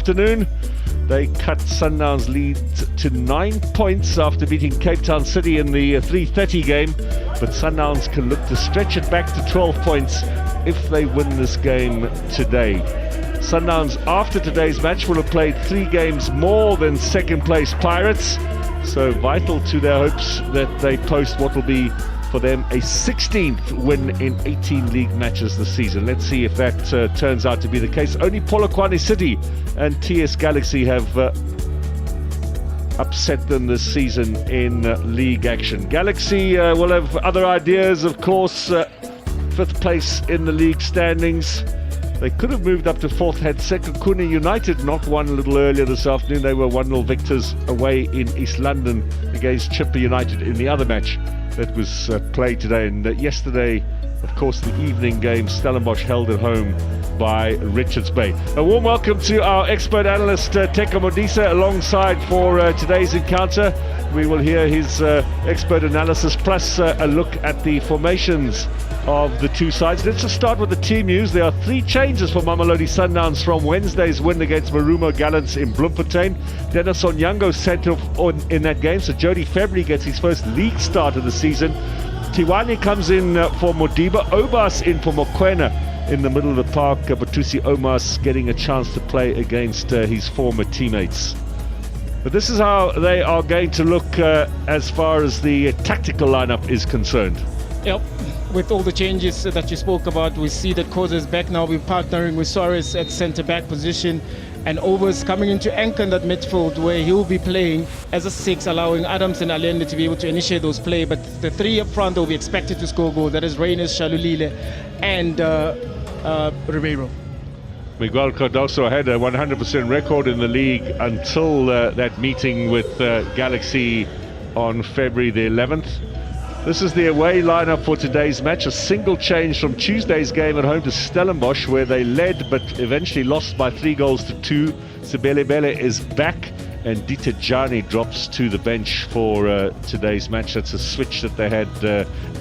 afternoon. They cut Sundowns' lead to 9 points after beating Cape Town City in the 3:30 game. But Sundowns can look to stretch it back to 12 points if they win this game today. Sundowns, after today's match, will have played 3 games more than second-place Pirates. So vital to their hopes that they post what will be for them a 16th win in 18 league matches this season. Let's see if that turns out to be the case. Only Polokwane City and TS Galaxy have upset them this season in league action. Galaxy will have other ideas, of course. 5th place in the league standings. They could have moved up to 4th had Sekhukhune United not won a little earlier this afternoon. They were 1-0 victors away in East London against Chippa United in the other match that was played today. And yesterday, of course, the evening game, Stellenbosch held at home by Richards Bay. A warm welcome to our expert analyst, Teko Modise, alongside for today's encounter. We will hear his expert analysis, plus a look at the formations of the two sides. Let's just start with the team news. There are 3 changes for Mamelodi Sundowns from Wednesday's win against Marumo Gallants in Bloemfontein. Dennis Onyango sent off in that game, so Jody February gets his first league start of the season. Tiwani comes in for Modiba, Obas in for Mokoena in the middle of the park. Batusi Omas getting a chance to play against his former teammates. But this is how they are going to look as far as the tactical lineup is concerned. Yep. With all the changes that you spoke about, we see that Khoza is back now. We're partnering with Suarez at centre-back position, and Overs coming into anchor in that midfield where he'll be playing as a 6, allowing Adams and Allende to be able to initiate those play. But the 3 up front will be expected to score goals. That is Reyners, Shalulile and Ribeiro. Miguel Cardoso had a 100% record in the league until that meeting with Galaxy on February the 11th. This is the away lineup for today's match. A single change from Tuesday's game at home to Stellenbosch, where they led but eventually lost by 3-2. Sibele is back, and Dieter Jani drops to the bench for today's match. That's a switch that they had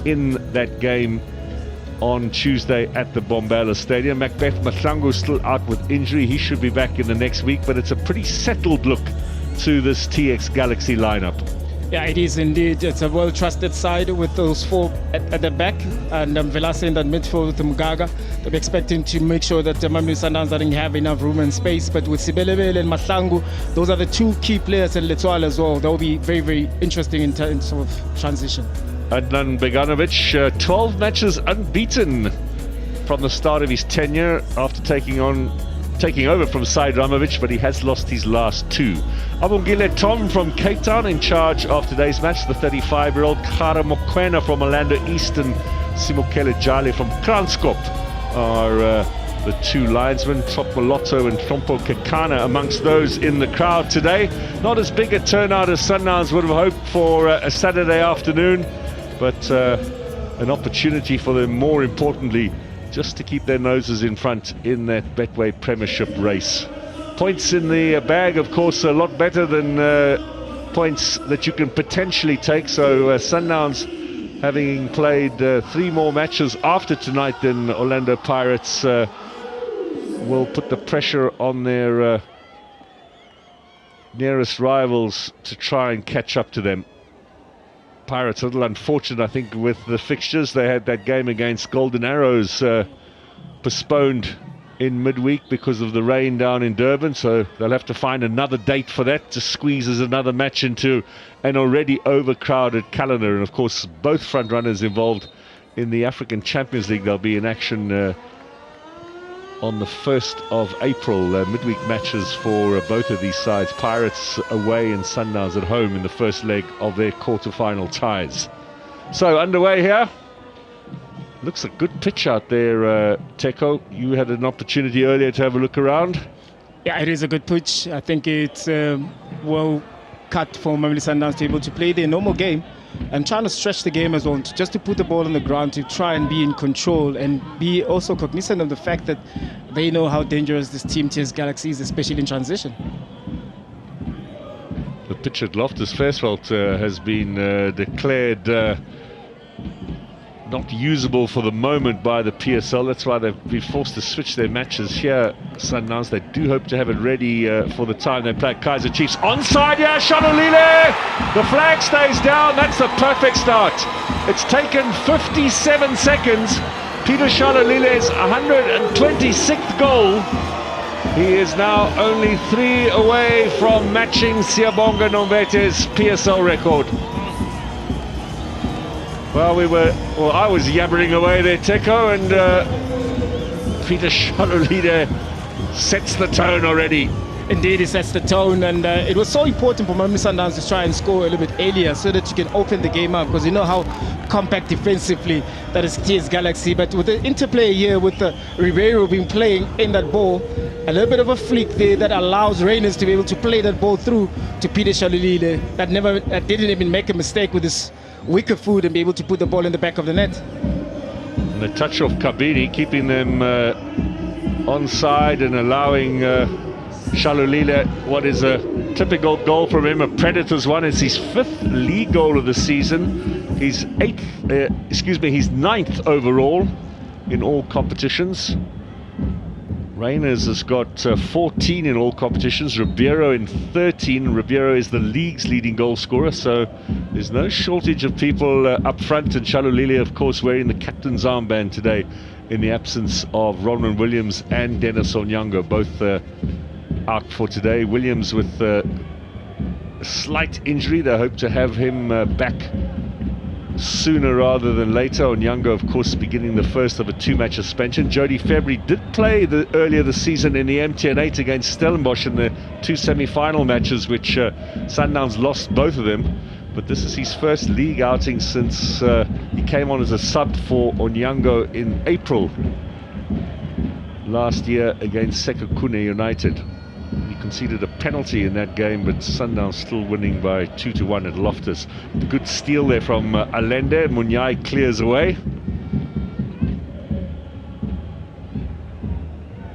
in that game on Tuesday at the Bombala Stadium. Macbeth Mahlangu still out with injury. He should be back in the next week, but it's a pretty settled look to this TX Galaxy lineup. Yeah, it is indeed. It's a well-trusted side with those 4 at the back, and Velase in that midfield with Mgaga. They're expecting to make sure that Mamelodi Sundowns doesn't have enough room and space. But with Sibelebele and Mahlangu, those are the 2 key players in Letswala as well. That will be very, very interesting in terms of transition. Adnan Beganovic, 12 matches unbeaten from the start of his tenure after taking over from Said Ramovic, but he has lost his last 2. Abongile Tom from Cape Town in charge of today's match. The 35-year-old Kara Mokoena from Orlando East and Simokele Jali from Kranskop are the 2 linesmen. Trotmoloto and Trompo Kekana amongst those in the crowd today. Not as big a turnout as Sundowns would have hoped for a Saturday afternoon, but an opportunity for them, more importantly, just to keep their noses in front in that Betway Premiership race. Points in the bag, of course, a lot better than points that you can potentially take. So Sundowns, having played 3 more matches after tonight than Orlando Pirates, will put the pressure on their nearest rivals to try and catch up to them. Pirates a little unfortunate, I think, with the fixtures. They had that game against Golden Arrows postponed in midweek because of the rain down in Durban, so they'll have to find another date for that to squeeze as another match into an already overcrowded calendar. And of course, both front runners involved in the African Champions League. They'll be in action on the 1st of April. Midweek matches for both of these sides. Pirates away and Sundowns at home in the first leg of their quarter-final ties. So underway here. Looks a good pitch out there, Teko. You had an opportunity earlier to have a look around. Yeah, it is a good pitch. I think it's well cut for Mamelodi Sundowns to be able to play their normal game and trying to stretch the game as well, just to put the ball on the ground, to try and be in control and be also cognizant of the fact that they know how dangerous this team TS Galaxy is, especially in transition. The pitch at Loftus Versfeld has been declared not usable for the moment by the PSL. That's why they've been forced to switch their matches here. Sundowns, they do hope to have it ready for the time they play Kaizer Chiefs. Onside here, Shalulile! The flag stays down. That's the perfect start. It's taken 57 seconds. Peter Shalulile's 126th goal. He is now only 3 away from matching Siyabonga Nombete's PSL record. Well, I was yabbering away there, Teko, and Peter Shalulile sets the tone already. Indeed, it sets the tone, and it was so important for Mamelodi Sundowns to try and score a little bit earlier so that you can open the game up, because you know how compact defensively that is TS Galaxy. But with the interplay here with Ribeiro being playing in that ball, a little bit of a flick there that allows Reyners to be able to play that ball through to Peter Shalulile. That didn't even make a mistake with his wicker foot and be able to put the ball in the back of the net. And the touch of Kabini, keeping them onside and allowing Shalulile what is a typical goal from him, a Predators one. It's his 5th league goal of the season. He's he's 9th overall in all competitions. Reyners has got 14 in all competitions, Ribeiro in 13. Ribeiro is the league's leading goal scorer, so there's no shortage of people up front, and Shalulile, of course, wearing the captain's armband today in the absence of Ronwen Williams and Dennis Onyango, both out for today. Williams with a slight injury. They hope to have him back sooner rather than later. Onyango, of course, beginning the first of a 2-match suspension. Jody February did play earlier this season in the MTN 8 against Stellenbosch in the 2 semi-final matches, which Sundowns lost both of them. But this is his first league outing since he came on as a sub for Onyango in April last year against Sekhukhune United. He conceded a penalty in that game, but Sundowns still winning by 2-1 at Loftus. The good steal there from Allende. Munyai clears away.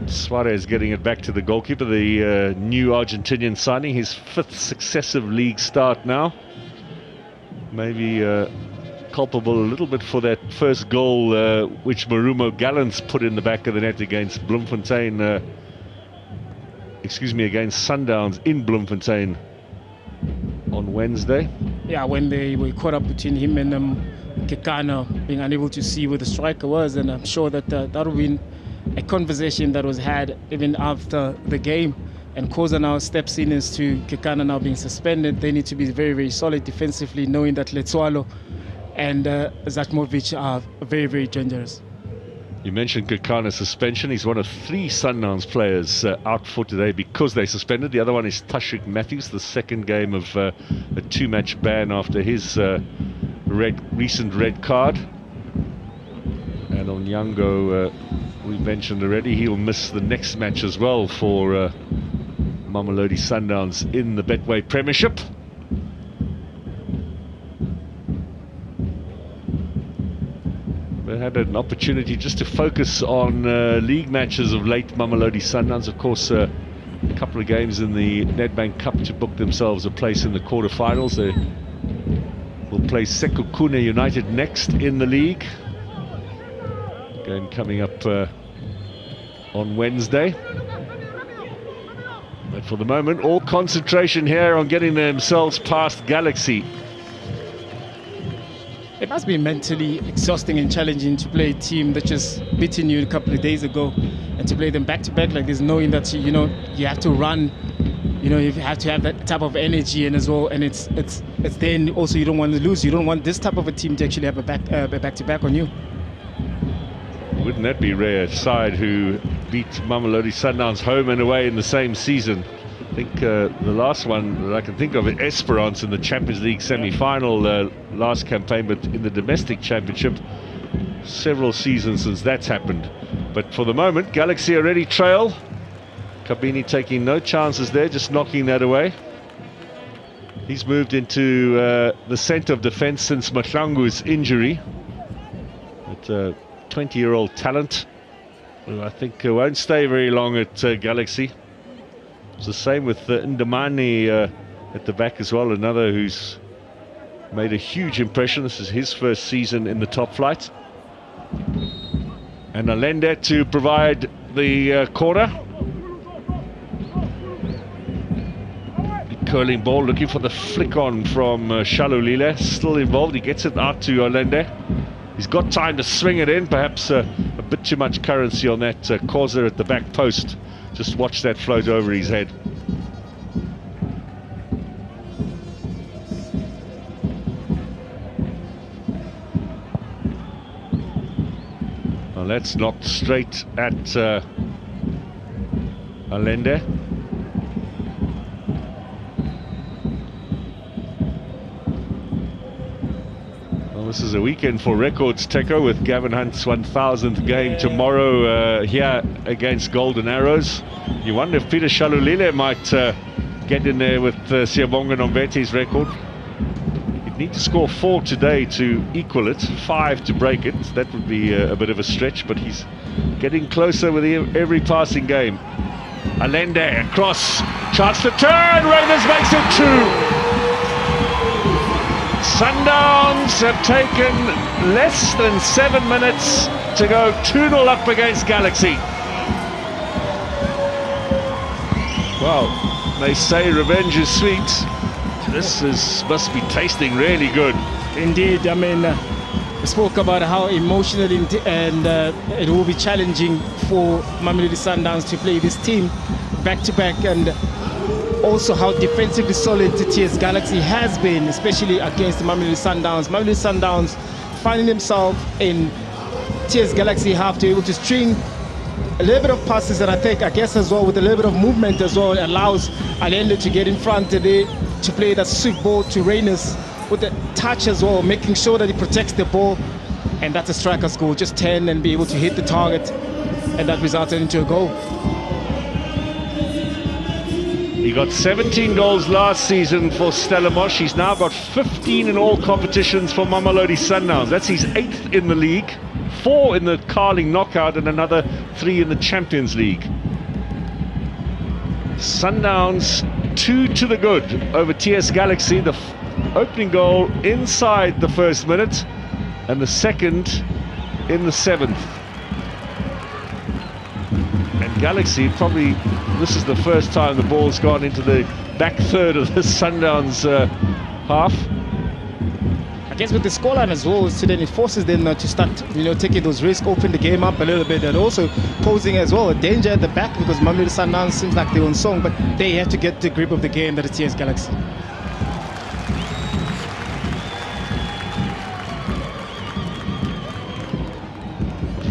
Suarez getting it back to the goalkeeper, the new Argentinian signing, his 5th successive league start now. Maybe culpable a little bit for that first goal which Marumo Gallants put in the back of the net against Bloemfontein. Against Sundowns in Bloemfontein on Wednesday. Yeah, when they were caught up between him and Kekana, being unable to see where the striker was, and I'm sure that that would have been a conversation that was had even after the game. And Koza now steps in as to Kekana now being suspended. They need to be very, very solid defensively, knowing that Letsoalo and Zatmovic are very, very dangerous. You mentioned Kekana's suspension. He's one of 3 Sundowns players out for today because they suspended. The other one is Tashik Matthews, the second game of a 2-match ban after his recent red card. And Onyango, we mentioned already, he'll miss the next match as well for Mamelodi Sundowns in the Betway Premiership. They had an opportunity just to focus on league matches of late. Mamelodi Sundowns, of course, a couple of games in the Nedbank Cup to book themselves a place in the quarterfinals. They will play Sekhukhune United next in the league. Game coming up on Wednesday. But for the moment, all concentration here on getting themselves past Galaxy. It must be mentally exhausting and challenging to play a team that just beaten you a couple of days ago, and to play them back to back like this, knowing that you have to run, you have to have that type of energy, and as well, and it's then also you don't want to lose. You don't want this type of a team to actually have a back to back on you. Wouldn't that be rare? Side who beat Mamelodi Sundowns home and away in the same season. I think the last one that I can think of is Esperance in the Champions League semi-final last campaign, but in the domestic championship, several seasons since that's happened. But for the moment, Galaxy already trail. Kabini taking no chances there, just knocking that away. He's moved into the centre of defence since Mahlangu's injury. But 20-year-old talent, who I think won't stay very long at Galaxy. It's the same with Ndamani at the back as well, another who's made a huge impression. This is his first season in the top flight. And Alende to provide the corner. Curling ball, looking for the flick on from Shalulile. Still involved, he gets it out to Alende. He's got time to swing it in, perhaps a bit too much currency on that Koza at the back post. Just watch that float over his head. Well, that's knocked straight at Alende. This is a weekend for records, Teko, with Gavin Hunt's 1000th game tomorrow here against Golden Arrows. You wonder if Peter Shalulile might get in there with Siyabonga Nombete's record. He'd need to score 4 today to equal it, 5 to break it. That would be a bit of a stretch, but he's getting closer with every passing game. Alende across, chance to turn, Raiders makes it 2. Sundowns have taken less than 7 minutes to go 2-0 up against Galaxy. Well, they say revenge is sweet. This must be tasting really good. Indeed, I mean, we spoke about how emotional and it will be challenging for Mamelodi Sundowns to play this team back-to-back, and also how defensively solid the TS Galaxy has been, especially against the Mamelodi Sundowns. Mamelodi Sundowns finding themselves in TS Galaxy half to be able to string a little bit of passes, and I guess as well with a little bit of movement as well, allows Alende to get in front today to play that sweet ball to Reyners with the touch as well, making sure that he protects the ball, and that's a striker's goal. Just 10 and be able to hit the target, and that resulted into a goal. He got 17 goals last season for Stellenbosch. He's now got 15 in all competitions for Mamelodi Sundowns. That's his 8th in the league, 4 in the Carling knockout, and another 3 in the Champions League. Sundowns 2 to the good over TS Galaxy. The opening goal inside the first minute, and the second in the 7th. And Galaxy probably, this is the first time the ball's gone into the back third of the Sundowns half. I guess with the scoreline as well, so then it forces them to start, taking those risks, open the game up a little bit, and also posing as well a danger at the back, because Mamelodi Sundowns seems like they're on song, but they have to get the grip of the game that is TS Galaxy.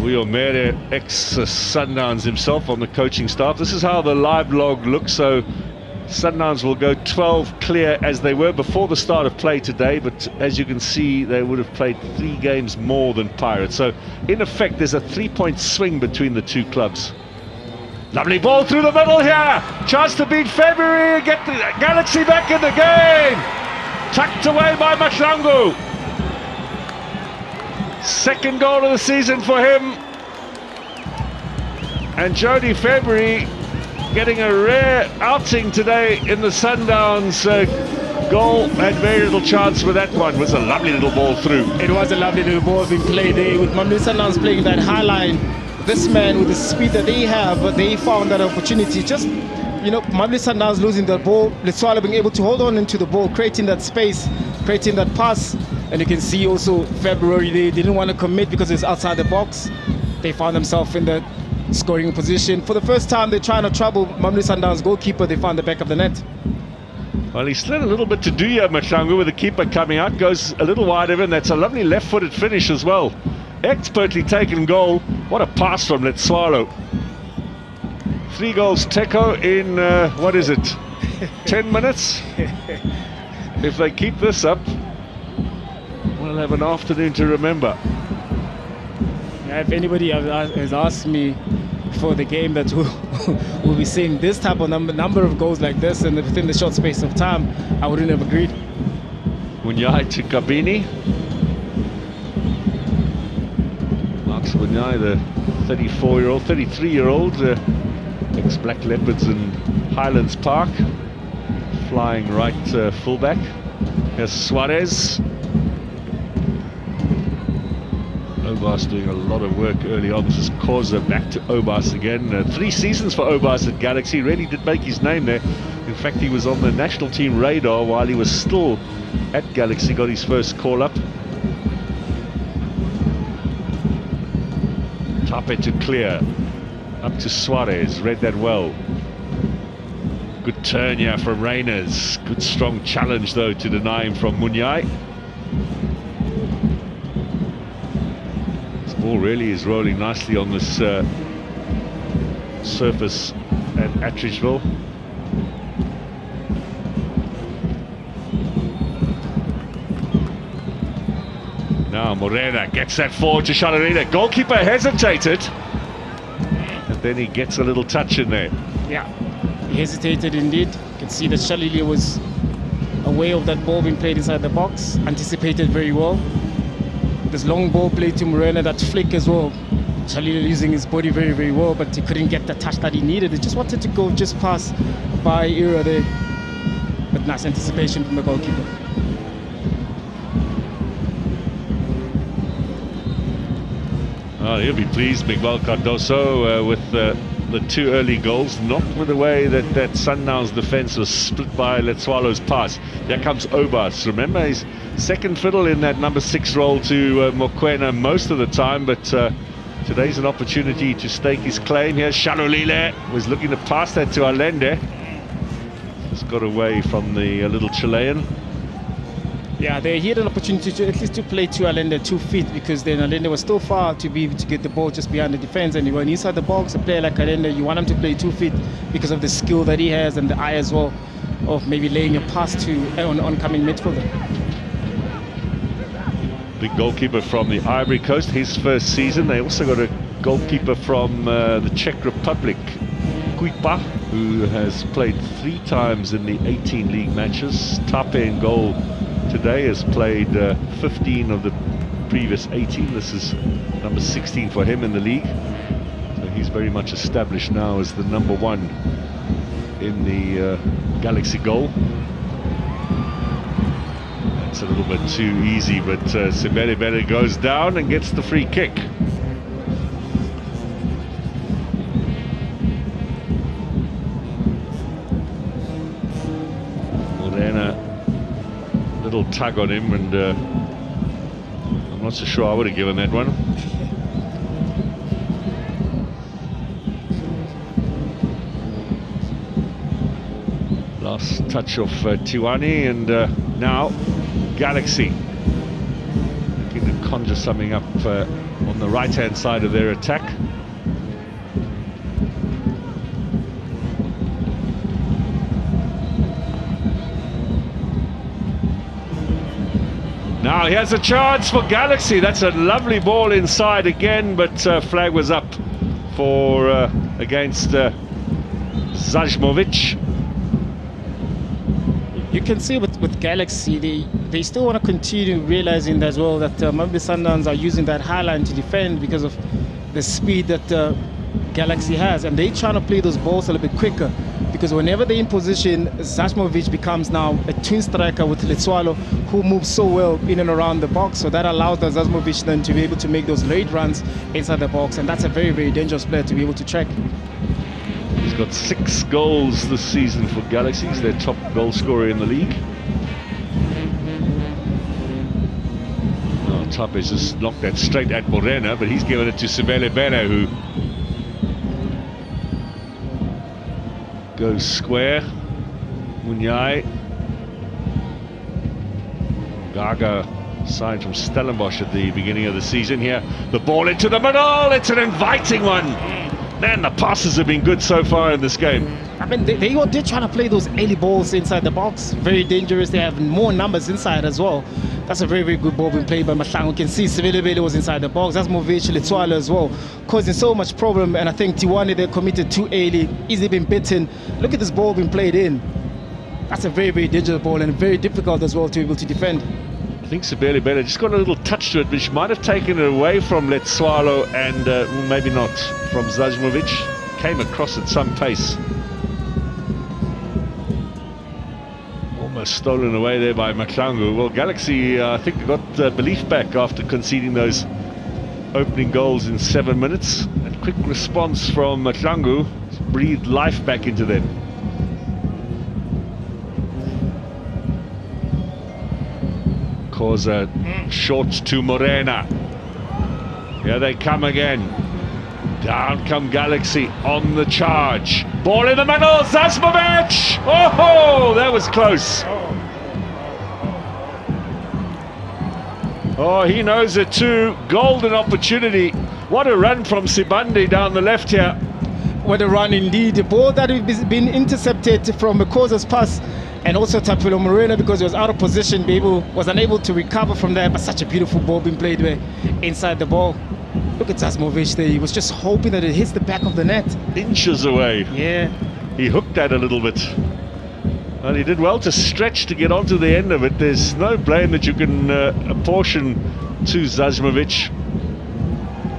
Will Mere, ex-Sundowns himself, on the coaching staff. This is how the live log looks. So Sundowns will go 12 clear as they were before the start of play today, but as you can see, they would have played 3 games more than Pirates. So in effect, there's a 3-point swing between the two clubs. Lovely ball through the middle here. Chance to beat February and get the Galaxy back in the game. Tucked away by Mashlangu. Second goal of the season for him. And Jody February getting a rare outing today in the Sundowns goal. Had very little chance with that one. It was a lovely little ball through. It was a lovely little ball being played there with Mamelodi Sundowns playing that high line. This man with the speed that they have, but they found that opportunity. Just, Mamelodi Sundowns losing the ball, Leswala being able to hold on into the ball, creating that space, creating that pass. And you can see also February, they didn't want to commit because it's outside the box. They found themselves in the scoring position. For the first time, they're trying to trouble Mamelodi Sundowns goalkeeper. They found the back of the net. Well, he's still a little bit to do here, Mashlangu, with the keeper coming out. Goes a little wider, and that's a lovely left-footed finish as well. Expertly taken goal. What a pass from Let's-Swallow. 3 goals, Teko, in, 10 minutes? If they keep this up, we'll have an afternoon to remember. Yeah, if anybody has asked me before the game that we'll be seeing this type of number of goals like this and within the short space of time, I wouldn't have agreed. Munyai to Kabini. Marks Munyai, the 33-year-old, ex-Black Leopards in Highlands Park, flying right fullback. Here's Suarez. Obas doing a lot of work early on. This is Koza back to Obas again. 3 seasons for Obas at Galaxy. Really did make his name there. In fact, he was on the national team radar while he was still at Galaxy. Got his first call up. Tape to clear. Up to Suarez. Read that well. Good turn here from Reyners. Good strong challenge though to deny him from Munyai. This ball really is rolling nicely on this surface at Atteridgeville. Now Morena gets that forward to Shalarina. Goalkeeper hesitated. And then he gets a little touch in there. Yeah, he hesitated indeed. You can see that Shalili was aware of that ball being played inside the box, anticipated very well. This long ball played to Morena, that flick as well. Shalili using his body very, very well, but he couldn't get the touch that he needed. He just wanted to go just past by Ira there. But nice anticipation from the goalkeeper. Oh, he'll be pleased, Miguel Cardoso, with the 2 early goals, not with the way that Sundowns defence was split by Letsoalo's pass. Here comes Obas. Remember, he's second fiddle in that number 6 role to Mokoena most of the time, but today's an opportunity to stake his claim. Here's Shalulile, was looking to pass that to Allende. Just got away from the little Chilean. Yeah, they had an opportunity to at least to play to Allende 2 feet, because then Allende was still far to be able to get the ball just behind the defense. And when inside the box, a player like Allende, you want him to play 2 feet because of the skill that he has and the eye as well of maybe laying a pass to an oncoming midfielder. Big goalkeeper from the Ivory Coast, his first season. They also got a goalkeeper from the Czech Republic, Kuipa, who has played 3 times in the 18 league matches. Tape in goal today, has played 15 of the previous 18. This is number 16 for him in the league. So he's very much established now as the number 1 in the Galaxy goal. That's a little bit too easy, but Sibele goes down and gets the free kick. Morena, little tug on him, and I'm not so sure I would have given that one. Last touch of Tiwani, and now Galaxy looking to conjure something up on the right hand side of their attack. Now here's a chance for Galaxy. That's a lovely ball inside again, but flag was up for against Zajmovic. You can see with Galaxy, they still want to continue realizing as well that Mamelodi Sundowns are using that high line to defend because of the speed that Galaxy has, and they're trying to play those balls a little bit quicker, because whenever they're in position, Zajmovic becomes now a twin striker with Letsoalo, who moves so well in and around the box. So that allows the Zajmovic then to be able to make those late runs inside the box, and that's a very, very dangerous player to be able to track. He's got 6 goals this season for Galaxy. He's their top goal scorer in the league. Oh, Tapes just knocked that straight at Morena, but he's given it to Sibele, who goes square. Munyai. Gaga signed from Stellenbosch at the beginning of the season. Here, the ball into the middle. It's an inviting one. Man, the passes have been good so far in this game. I mean, they're trying to play those early balls inside the box. Very dangerous. They have more numbers inside as well. That's a very, very good ball being played by Mahlangu. You can see Sibele was inside the box. That's Movic, Letsoalo as well, causing so much problem. And I think Tiwani, they committed too early, easily been bitten. Look at this ball being played in. That's a very, very dangerous ball, and very difficult as well to be able to defend. I think Sibele just got a little touch to it, which might have taken it away from Letsoalo and maybe not from Zajmovic. Came across at some pace. Almost stolen away there by Mahlangu. Well, Galaxy, I think, got belief back after conceding those opening goals in 7 minutes. A quick response from Matlangu breathed life back into them. Koza short to Morena. Here they come again. Down come Galaxy on the charge. Ball in the middle, Zasmovic! Oh, that was close. Oh, he knows it too. Golden opportunity. What a run from Sibande down the left here. What a run indeed. The ball that has been intercepted from Koza's pass, and also Tapelo Morena, because he was out of position, was unable to recover from there. But such a beautiful ball being played there inside the ball. Look at Zasmovic there. He was just hoping that it hits the back of the net. Inches away. Yeah. He hooked that a little bit. And he did well to stretch to get onto the end of it. There's no blame that you can apportion to Zasmovic.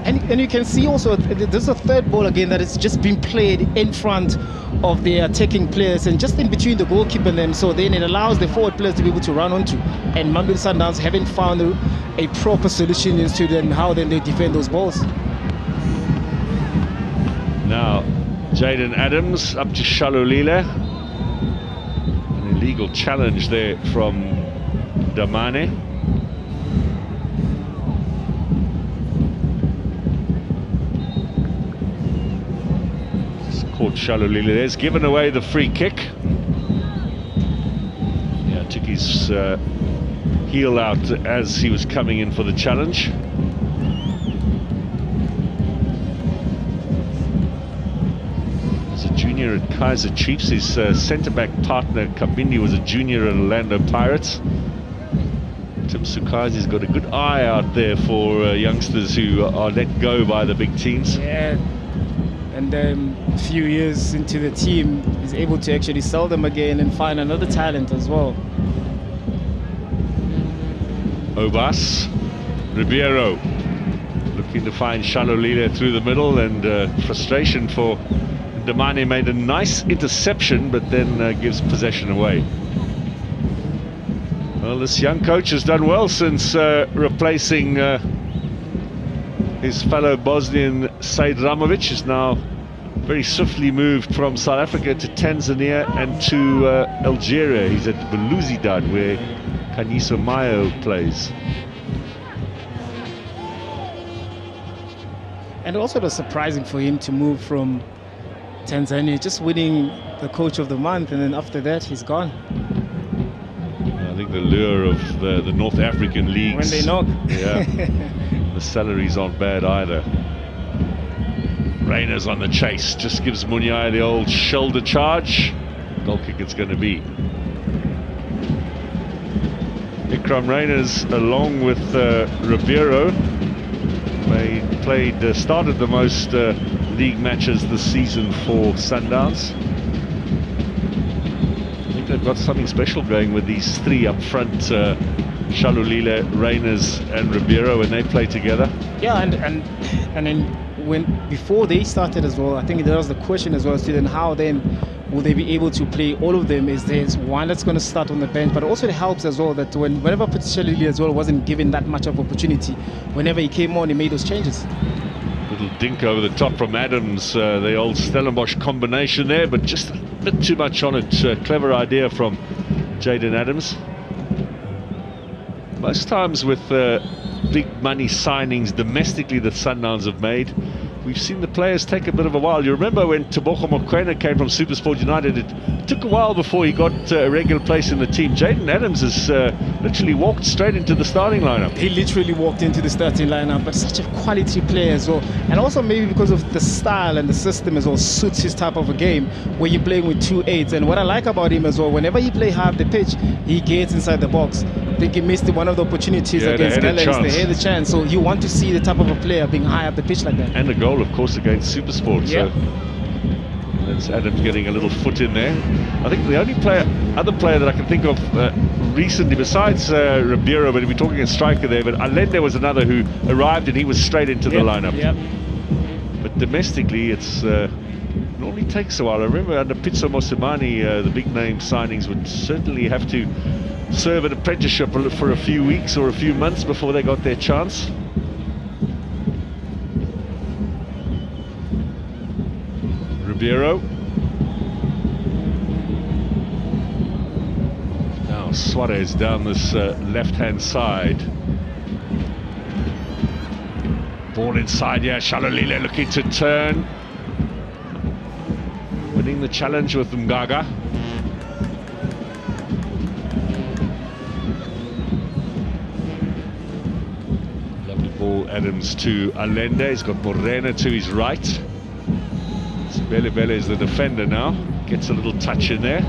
And you can see also, there's a third ball again that has just been played in front of the attacking players and just in between the goalkeeper and them. So then it allows the forward players to be able to run onto. And Mamelodi Sundowns haven't found a proper solution as to then how then they defend those balls. Now, Jaden Adams up to Shalulile. An illegal challenge there from Damane. Caught Shalulile there's given away the free kick. Yeah, took his heel out as he was coming in for the challenge. As a junior at Kaizer Chiefs, his centre-back partner Kabindi was a junior at Orlando Pirates. Tim Sukai's got a good eye out there for youngsters who are let go by the big teams. Yeah. And then a few years into the team, he's able to actually sell them again and find another talent as well. Obas, Ribeiro, looking to find Shalulile through the middle, and frustration for Damane. Made a nice interception, but then gives possession away. Well, this young coach has done well since replacing his fellow Bosnian Said Ramovic, is now very swiftly moved from South Africa to Tanzania and to Algeria. He's at Belouizdad, where Kaniso Mayo plays. And also it was surprising for him to move from Tanzania, just winning the coach of the month, and then after that he's gone. I think the lure of the North African leagues, when they knock. Yeah. The salaries aren't bad either. Reyna's on the chase, just gives Munyai the old shoulder charge. Goal kick it's going to be. Ikram Reyna's, along with Ribeiro, started the most league matches this season for Sundowns. I think they've got something special going with these three up front, Shalulile, Reynas and Ribeiro, when they play together. Yeah, and then before they started as well, I think there was the question as well, student, how then will they be able to play all of them? Is there's one that's going to start on the bench, but also it helps as well that whenever Shalulile as well wasn't given that much of opportunity, whenever he came on, he made those changes. Little dink over the top from Adams, the old Stellenbosch combination there, but just a bit too much on it. Clever idea from Jaden Adams. Most times with big money signings domestically that Sundowns have made, we've seen the players take a bit of a while. You remember when Tebogo Mokoena came from SuperSport United, it took a while before he got a regular place in the team. Jaden Adams has literally walked straight into the starting lineup. He literally walked into the starting lineup, but such a quality player as well. And also maybe because of the style and the system as well suits his type of a game, where you're playing with 2 8s. And what I like about him as well, whenever he plays half the pitch, he gets inside the box. I think he missed one of the opportunities against Galaxy. They had a chance. So you want to see the type of a player being high up the pitch like that. And a goal, of course, against SuperSport. Yep. So that's Adams getting a little foot in there. I think the only other player that I can think of recently, besides Ribeiro, but we're talking a striker there, but Allende was another who arrived and he was straight into the lineup. Yep. But domestically, it's normally takes a while. I remember under Pitso Mosimane, the big name signings would certainly have to serve an apprenticeship for a few weeks or a few months before they got their chance. Ribeiro. Now Suarez down this left-hand side. Ball inside, yeah, Shalolile looking to turn. Winning the challenge with Mgaga. Lovely ball, Adams to Allende. He's got Morena to his right. Bele is the defender now. Gets a little touch in there.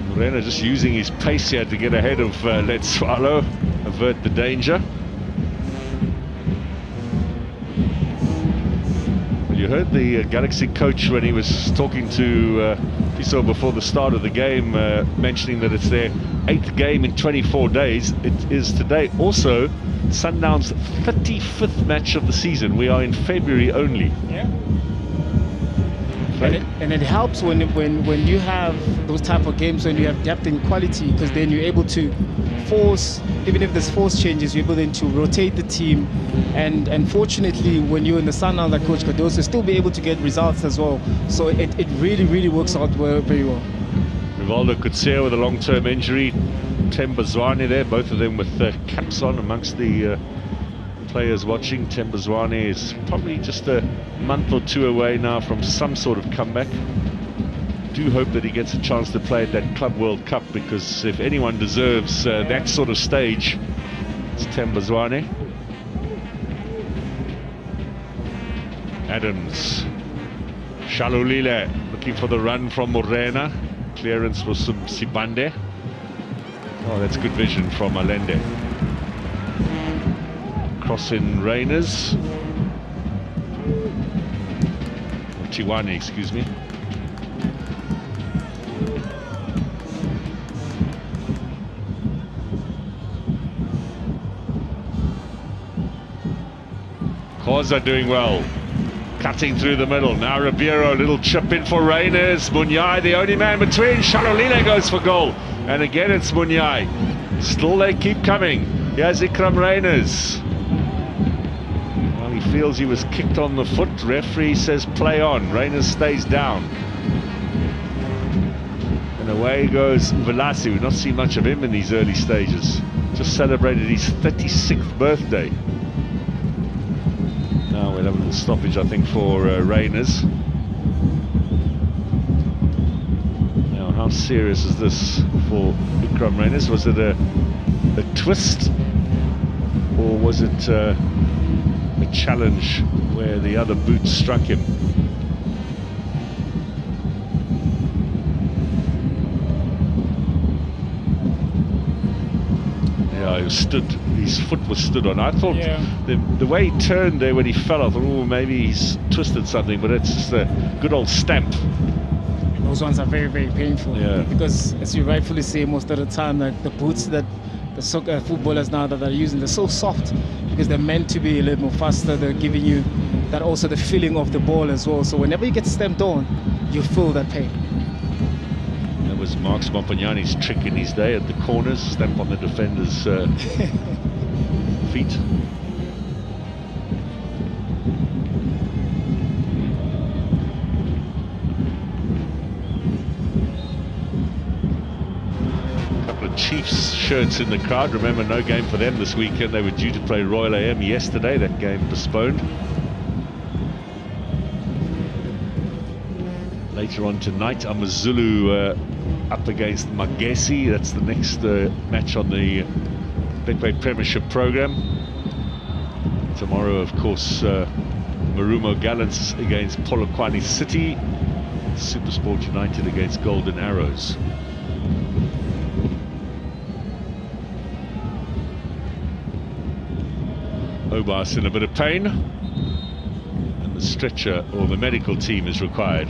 Morena just using his pace here to get ahead of Letsoalo, avert the danger. You heard the Galaxy coach when he was talking to Piso before the start of the game, mentioning that it's their 8th game in 24 days. It is today also Sundowns' 35th match of the season. We are in February only. Yeah. And it helps when you have those type of games, when you have depth and quality, because then you're able to force, even if there's force changes, you're able then to rotate the team. And fortunately, when you're in the Sundowns like Coach Cardoso, still be able to get results as well. So it really works out very well. Rivaldo Kutsia with a long-term injury. Tembazwane there, both of them with caps on amongst the players watching. Tembazwane is probably just a month or two away now from some sort of comeback. Do hope that he gets a chance to play at that Club World Cup, because if anyone deserves that sort of stage, it's Tembazwane. Adams, Shalolile looking for the run from Morena. Clearance was some Sibande. Oh, that's good vision from Allende. Crossing Reyners. Tiwani, excuse me. Koza doing well. Cutting through the middle. Now Ribeiro, little chip in for Reyners. Munyai, the only man between. Shalolile goes for goal. And again it's Munyai. Still they keep coming. Here's Ikram Reyners. Well, he feels he was kicked on the foot. Referee says play on. Reyners stays down. And away goes Velasi. We've not seen much of him in these early stages. Just celebrated his 36th birthday. Now we'll have a little stoppage, I think, for Reyners. Now, how serious is this for Ikram Reyners? Was it a twist, or was it a challenge where the other boot struck him? Yeah, his foot was stood on. I thought the way he turned there when he fell, I thought, oh, maybe he's twisted something, but it's just a good old stamp. Those ones are very painful. Yeah. Because, as you rightfully say, most of the time, like the boots that the soccer footballers now that are using, they're so soft because they're meant to be a little more faster. They're giving you that, also the feeling of the ball as well. So whenever you get stamped on, you feel that pain. That was Marks Mompagnani's trick in his day at the corners, stamp on the defender's feet. Chiefs shirts in the crowd. Remember, no game for them this weekend. They were due to play Royal AM yesterday. That game postponed. Later on tonight, AmaZulu up against Magesi. That's the next match on the Betway Premiership program. Tomorrow, of course, Marumo Gallants against Polokwane City. Supersport United against Golden Arrows. Obas in a bit of pain, and the stretcher or the medical team is required.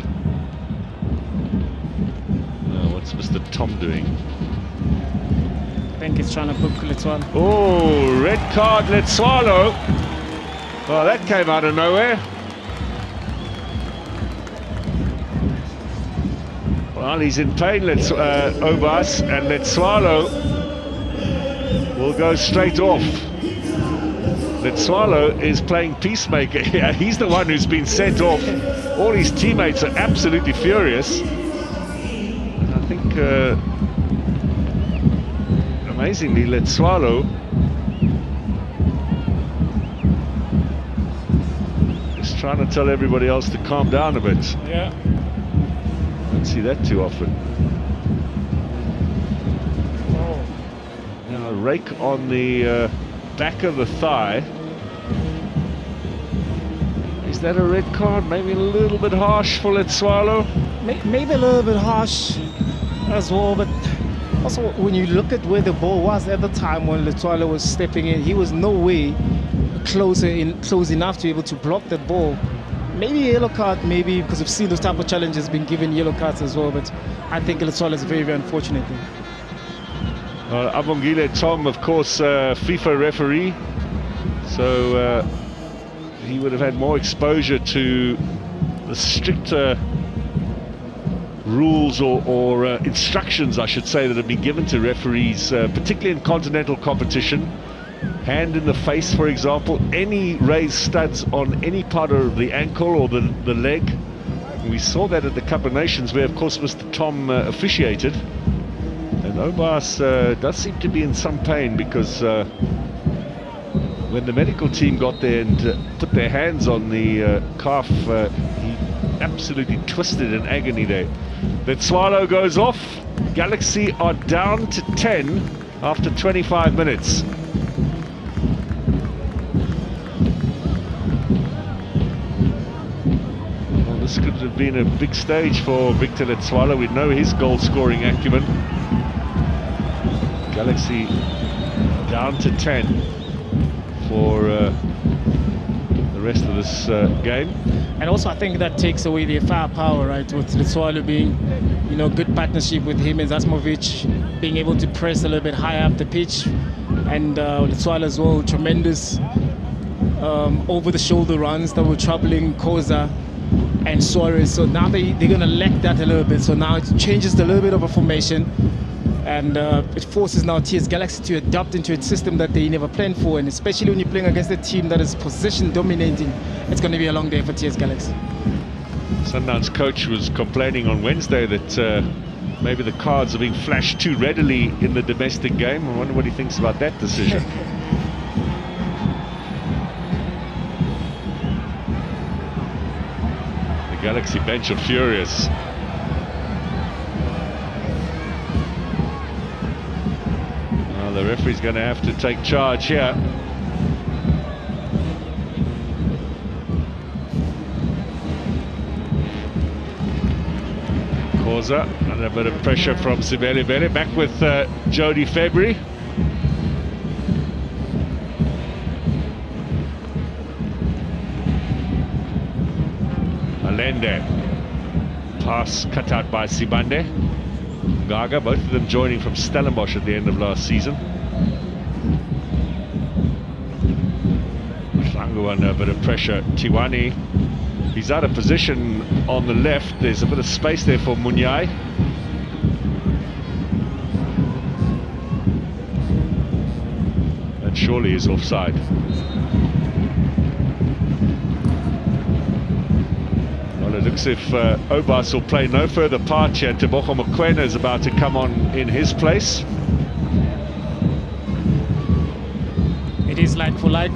What's Mr. Tom doing? I think he's trying to book Letsoalo. Oh, red card Letsoalo. Well, that came out of nowhere. Well, he's in pain, Obas, and Letsoalo will go straight off. Letsoalo is playing peacemaker here. He's the one who's been sent off. All his teammates are absolutely furious. And I think, amazingly, Letsoalo is trying to tell everybody else to calm down a bit. Yeah. Don't see that too often. Oh. Now, a rake on the back of the thigh. Is that a red card? Maybe a little bit harsh for Letsoalo. Maybe a little bit harsh as well, but also when you look at where the ball was at the time when Letsoalo was stepping in, he was no way close enough to be able to block that ball. Maybe a yellow card, maybe, because we've seen those type of challenges being given yellow cards as well, but I think Letsoalo is very, very unfortunate. Abongile Tom, of course, FIFA referee, so he would have had more exposure to the stricter rules or instructions, I should say, that have been given to referees, particularly in continental competition. Hand in the face, for example, any raised studs on any part of the ankle or the leg. We saw that at the Cup of Nations, where, of course, Mr. Tom officiated. And Obas does seem to be in some pain, because when the medical team got there and put their hands on the calf, he absolutely twisted in agony there. Letsoalo goes off. Galaxy are down to 10 after 25 minutes. Well, this could have been a big stage for Victor Letsoalo. We know his goal-scoring acumen. Galaxy down to 10 for the rest of this game. And also I think that takes away their firepower, right, with Letsoalo being, you know, good partnership with him and Zasmovic, being able to press a little bit higher up the pitch, and Letsoalo as well, tremendous over-the-shoulder runs that were troubling Koza and Suarez. So now they're going to lack that a little bit, so now it changes a little bit of a formation. And it forces now TS Galaxy to adapt into a system that they never planned for, and especially when you're playing against a team that is possession dominating, it's going to be a long day for TS Galaxy. Sundowns coach was complaining on Wednesday that maybe the cards are being flashed too readily in the domestic game. I wonder what he thinks about that decision. The Galaxy bench are furious. The referee's going to have to take charge here. Koza under a bit of pressure from Sibele Vele. Back with Jody February. Allende. Pass cut out by Sibande. Gaga, both of them joining from Stellenbosch at the end of last season. Rangu under a bit of pressure. Tiwani, he's out of position on the left. There's a bit of space there for Munyai. And surely is offside. Well, it looks if Obas will play no further part here. Tebogo Mokoena is about to come on in his place. It is like for like.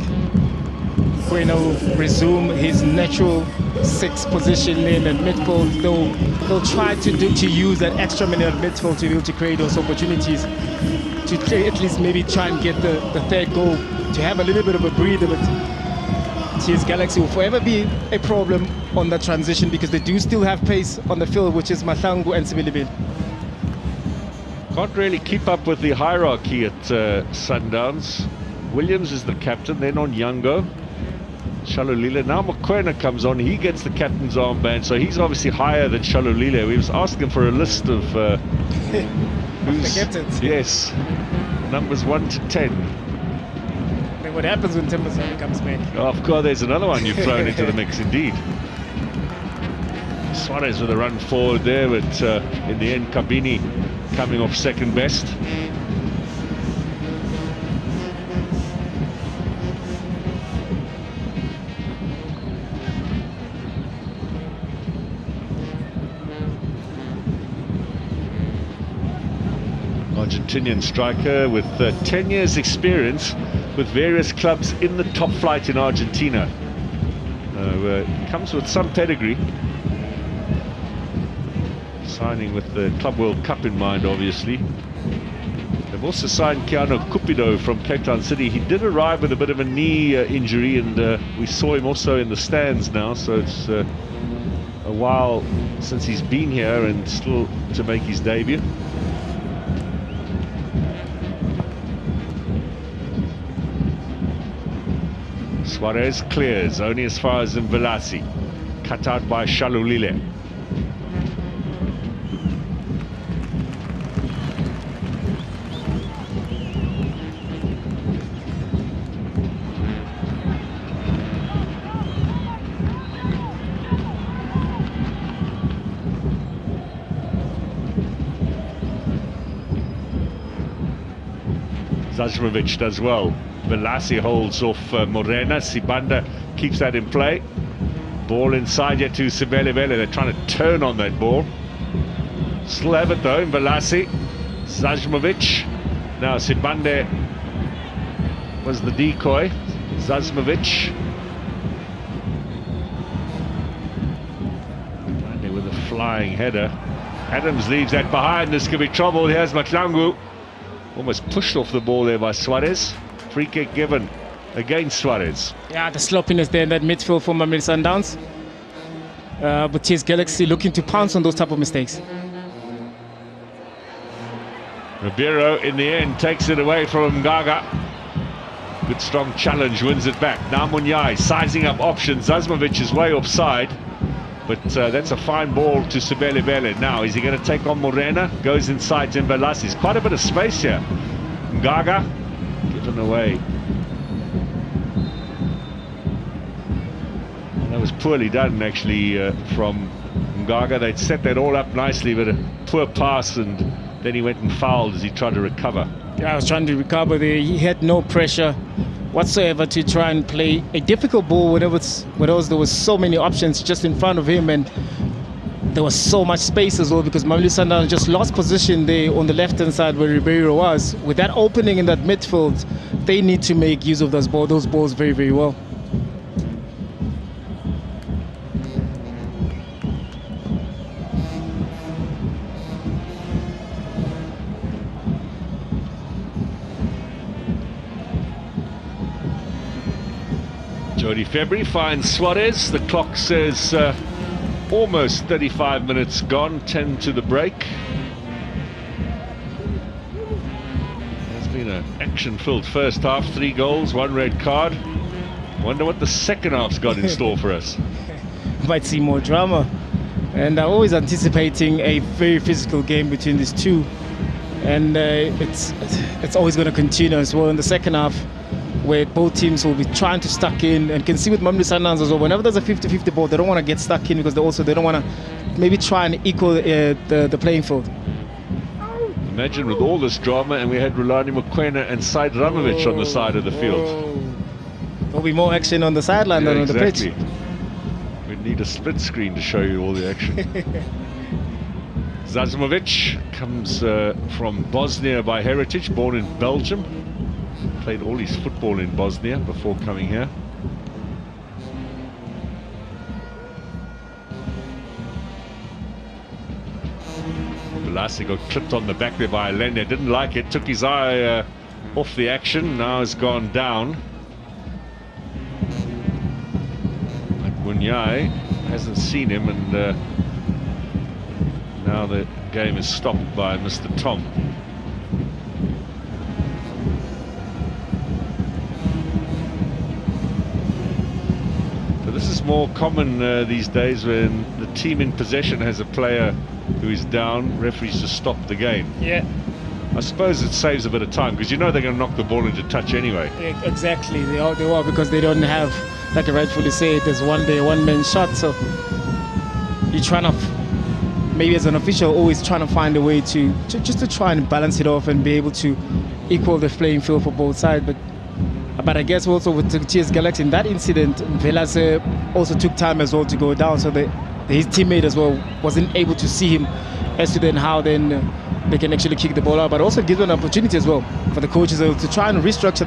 Mokoena will resume his natural sixth position in at midfield. They'll try to use that extra minute at midfield to be able to create those opportunities, to at least maybe try and get the third goal, to have a little bit of a breather. But TS Galaxy will forever be a problem on that transition, because they do still have pace on the field, which is Mahlangu and Sibilibili. Can't really keep up with the hierarchy at Sundowns. Williams is the captain, then on Yango. Shalulile. Now Mokoena comes on, he gets the captain's armband, so he's obviously higher than Shalulile. We was asking for a list of who's, the captains. Yes, numbers 1 to 10. Then what happens when Tembazani comes back? Oh, of course, there's another one you've thrown into the mix, indeed. Suarez with a run forward there, but in the end, Kabini coming off second best. Argentinian striker with 10 years experience with various clubs in the top flight in Argentina. Comes with some pedigree. Signing with the Club World Cup in mind, obviously. They've also signed Keanu Cupido from Cape Town City. He did arrive with a bit of a knee injury, and we saw him also in the stands now, so it's a while since he's been here and still to make his debut. Suarez clears only as far as Mvelasi, cut out by Shalulile. Zajmovic does well. Velasi holds off Morena. Sibanda keeps that in play. Ball inside yet to Sibelevele. They're trying to turn on that ball. Still have it though. Velasi, Zajmovic. Now Sibande was the decoy. Zajmovic. Sibande with a flying header. Adams leaves that behind. This could be trouble. Here's Matlangu. Almost pushed off the ball there by Suarez. Free kick given against Suarez. Yeah, the sloppiness there in that midfield for Mamelodi Sundowns. But TS Galaxy looking to pounce on those type of mistakes. Ribeiro in the end takes it away from Mgaga. Good strong challenge, wins it back. Now Munyai sizing up options. Zazmovic is way offside. But that's a fine ball to Sibelevele. Now, is he going to take on Morena? Goes inside Zimbalasi. There's quite a bit of space here. Mgaga given away. That was poorly done, actually, from Mgaga. They'd set that all up nicely, but a poor pass, and then he went and fouled as he tried to recover. Yeah, I was trying to recover there. He had no pressure whatsoever to try and play a difficult ball whenever there was so many options just in front of him, and there was so much space as well, because Mamelodi Sundowns just lost position there on the left-hand side where Ribeiro was. With that opening in that midfield, they need to make use of those balls very, very well. Jody February finds Suarez. The clock says almost 35 minutes gone, 10 to the break. It's been an action-filled first half, 3 goals, 1 red card. Wonder what the second half's got in store for us. Might see more drama. And I'm always anticipating a very physical game between these two. And it's always going to continue as well in the second half, where both teams will be trying to stuck in, and can see with Mamelodi Sundowns as well, whenever there's a 50-50 ball, they don't want to get stuck in, because they don't want to maybe try and equal the playing field. Imagine with all this drama, and we had Rulani Mokoena and Said Ramovic on the side of the field. There'll be more action on the sideline than on the pitch. We need a split screen to show you all the action. Zazmovic comes from Bosnia by heritage, born in Belgium. Played all his football in Bosnia before coming here. Velasi got clipped on the back there by Allende. Didn't like it, took his eye off the action. Now has gone down. Munyai hasn't seen him, and now the game is stopped by Mr. Tom. This is more common these days, when the team in possession has a player who is down, referees just stop the game. Yeah. I suppose it saves a bit of time, because you know they're going to knock the ball into touch anyway. Yeah, exactly, they are, because they don't have, like I rightfully say, there's one-man shot, so you're trying to, maybe as an official, always trying to find a way to try and balance it off and be able to equal the playing field for both sides. But I guess also with the TS Galaxy in that incident, Velas also took time as well to go down, so his teammate as well wasn't able to see him, as to then how then they can actually kick the ball out, but also gives an opportunity as well for the coaches to try and restructure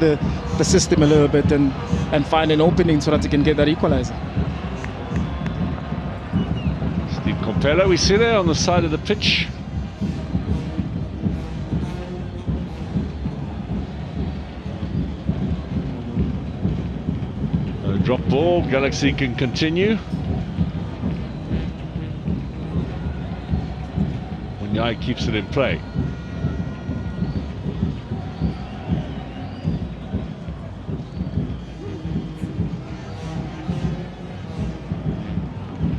the system a little bit and find an opening so that they can get that equalizer. Steve Compello, we see there on the side of the pitch. No drop ball, Galaxy can continue. Munyai keeps it in play.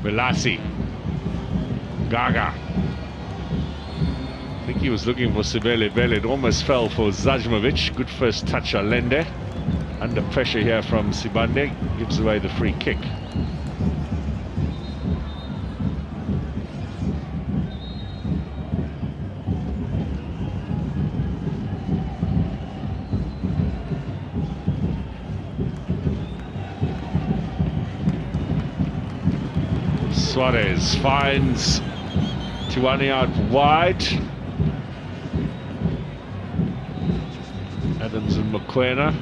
Velasi. Gaga. I think he was looking for Sibele Bell. It almost fell for Zajmovic. Good first touch, Allende. Under pressure here from Sibande. Gives away the free kick. Suarez finds Tiwani out wide. Adams and Mokoena.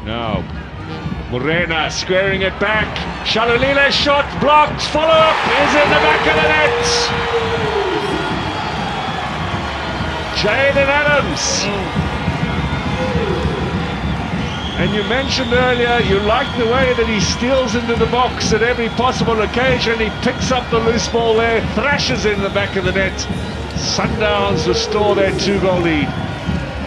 Now Morena squaring it back. Shalulile shot blocked. Follow up is in the back of the net. Jaden Adams. And you mentioned earlier you like the way that he steals into the box at every possible occasion. He picks up the loose ball there, thrashes in the back of the net. Sundowns restore their 2-goal lead.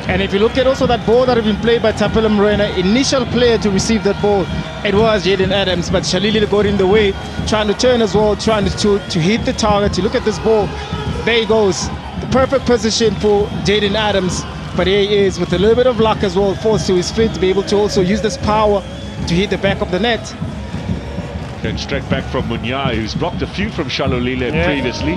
And if you look at also that ball that had been played by Tapela Morena, initial player to receive that ball, it was Jaden Adams, but Shalili got in the way, trying to turn as well, trying to hit the target. You look at this ball, there he goes. The perfect position for Jaden Adams. But here he is with a little bit of luck as well, forced to his feet to be able to also use this power to hit the back of the net. Then straight back from Munyai, who's blocked a few from Shalulile previously.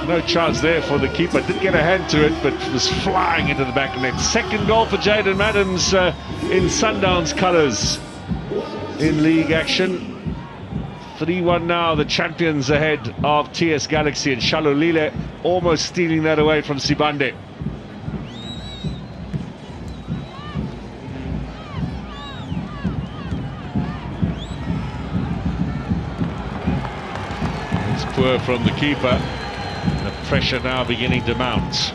No chance there for the keeper. Didn't get a hand to it, but was flying into the back of the net. Second goal for Jaden Adams in Sundowns colours in league action. 3-1 now, the champions ahead of TS Galaxy, and Shalulile almost stealing that away from Sibande. It's poor from the keeper. The pressure now beginning to mount.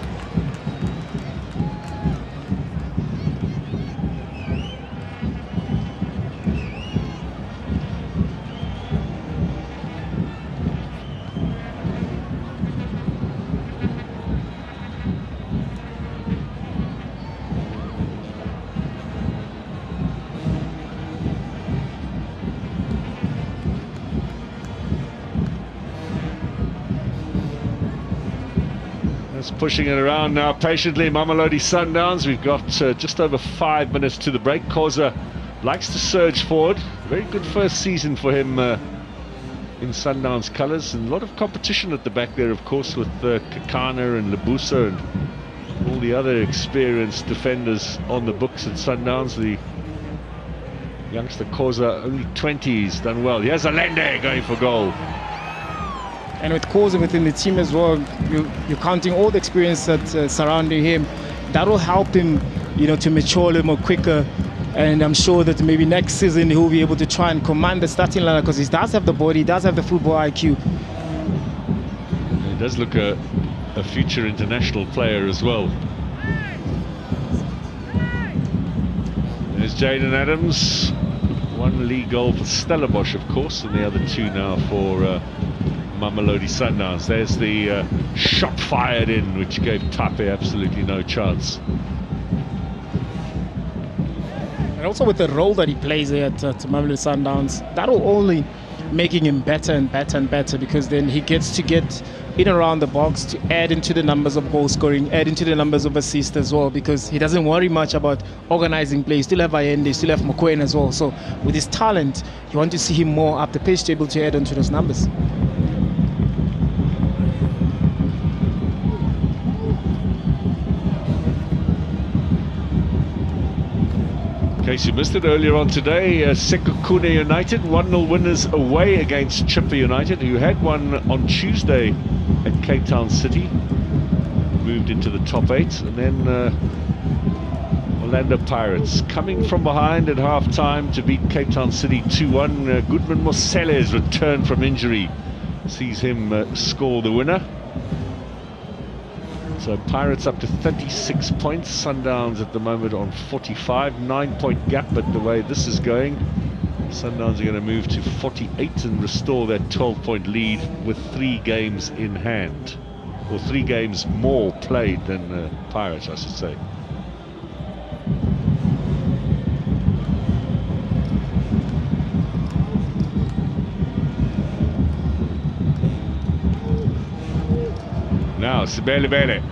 Pushing it around now patiently, Mamelodi Sundowns. We've got just over 5 minutes to the break. Khoza likes to surge forward. Very good first season for him in Sundowns colours, and a lot of competition at the back there, of course, with Kakana and Lebusa and all the other experienced defenders on the books at Sundowns. The youngster Khoza, only 20, he's done well. Here's Allende going for goal. And with Khoza within the team as well, you're counting all the experience that's surrounding him. That will help him, to mature a little more quicker. And I'm sure that maybe next season he'll be able to try and command the starting lineup, because he does have the body, he does have the football IQ. He does look a future international player as well. There's Jaden Adams. One league goal for Stellenbosch, of course, and the other 2 now for Mamelodi Sundowns. There's the shot fired in, which gave Tape absolutely no chance. And also with the role that he plays there at Mamelodi Sundowns, that will only making him better and better and better, because then he gets to get in around the box to add into the numbers of goal scoring, add into the numbers of assists as well, because he doesn't worry much about organizing play. Still have Allende, still have Mokoena as well. So with his talent, you want to see him more up the pitch to be able to add onto those numbers. case you missed it earlier on today, Sekhukhune United 1-0 winners away against Chippa United, who had won on Tuesday at Cape Town City, moved into the top 8, and then Orlando Pirates coming from behind at half-time to beat Cape Town City 2-1. Goodman Mosele's return from injury sees him score the winner. So Pirates up to 36 points, Sundowns at the moment on 45, 9-point gap, but the way this is going, Sundowns are going to move to 48 and restore that 12-point lead with 3 games in hand, or 3 games more played than Pirates, I should say. Now, Sibele.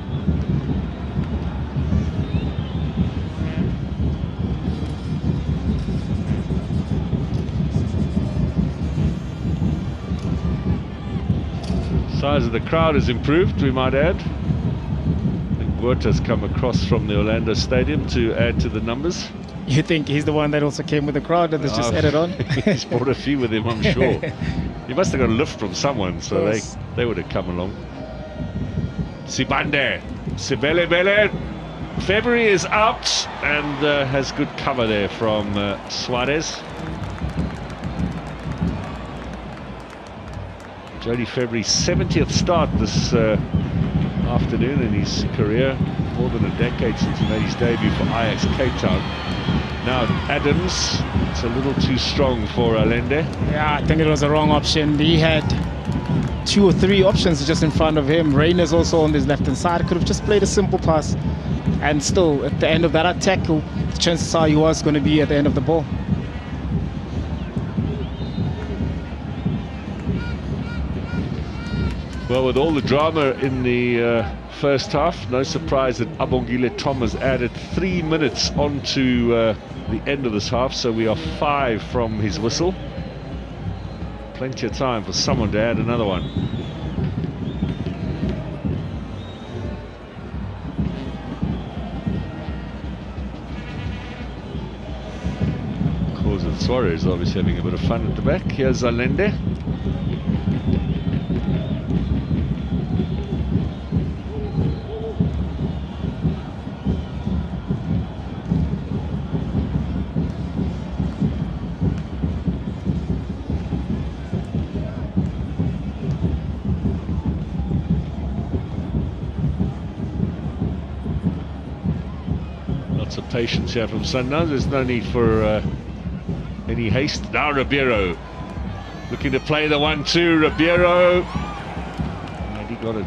Size of the crowd has improved, we might add. I think Huerta's come across from the Orlando Stadium to add to the numbers. You think he's the one that also came with the crowd that has just added on? He's brought a few with him, I'm sure. He must have got a lift from someone, so they would have come along. Sibande, Sibele. February is out and has good cover there from Suarez. Jody February's 70th start this afternoon in his career, more than a decade since he made his debut for Ajax Cape Town. Now Adams, it's a little too strong for Allende. Yeah, I think it was the wrong option. He had 2 or 3 options just in front of him. Reyna's also on his left-hand side, could have just played a simple pass. And still, at the end of that attack, the chances are he was going to be at the end of the ball. Well, with all the drama in the first half, no surprise that Abongile Thomas added 3 minutes onto the end of this half, so we are 5 from his whistle. Plenty of time for someone to add another one. Causa Suarez obviously having a bit of fun at the back. Here's Allende. Lots of patience here from Sundowns. There's no need for any haste. Now Ribeiro looking to play the 1-2. Ribeiro, and he got a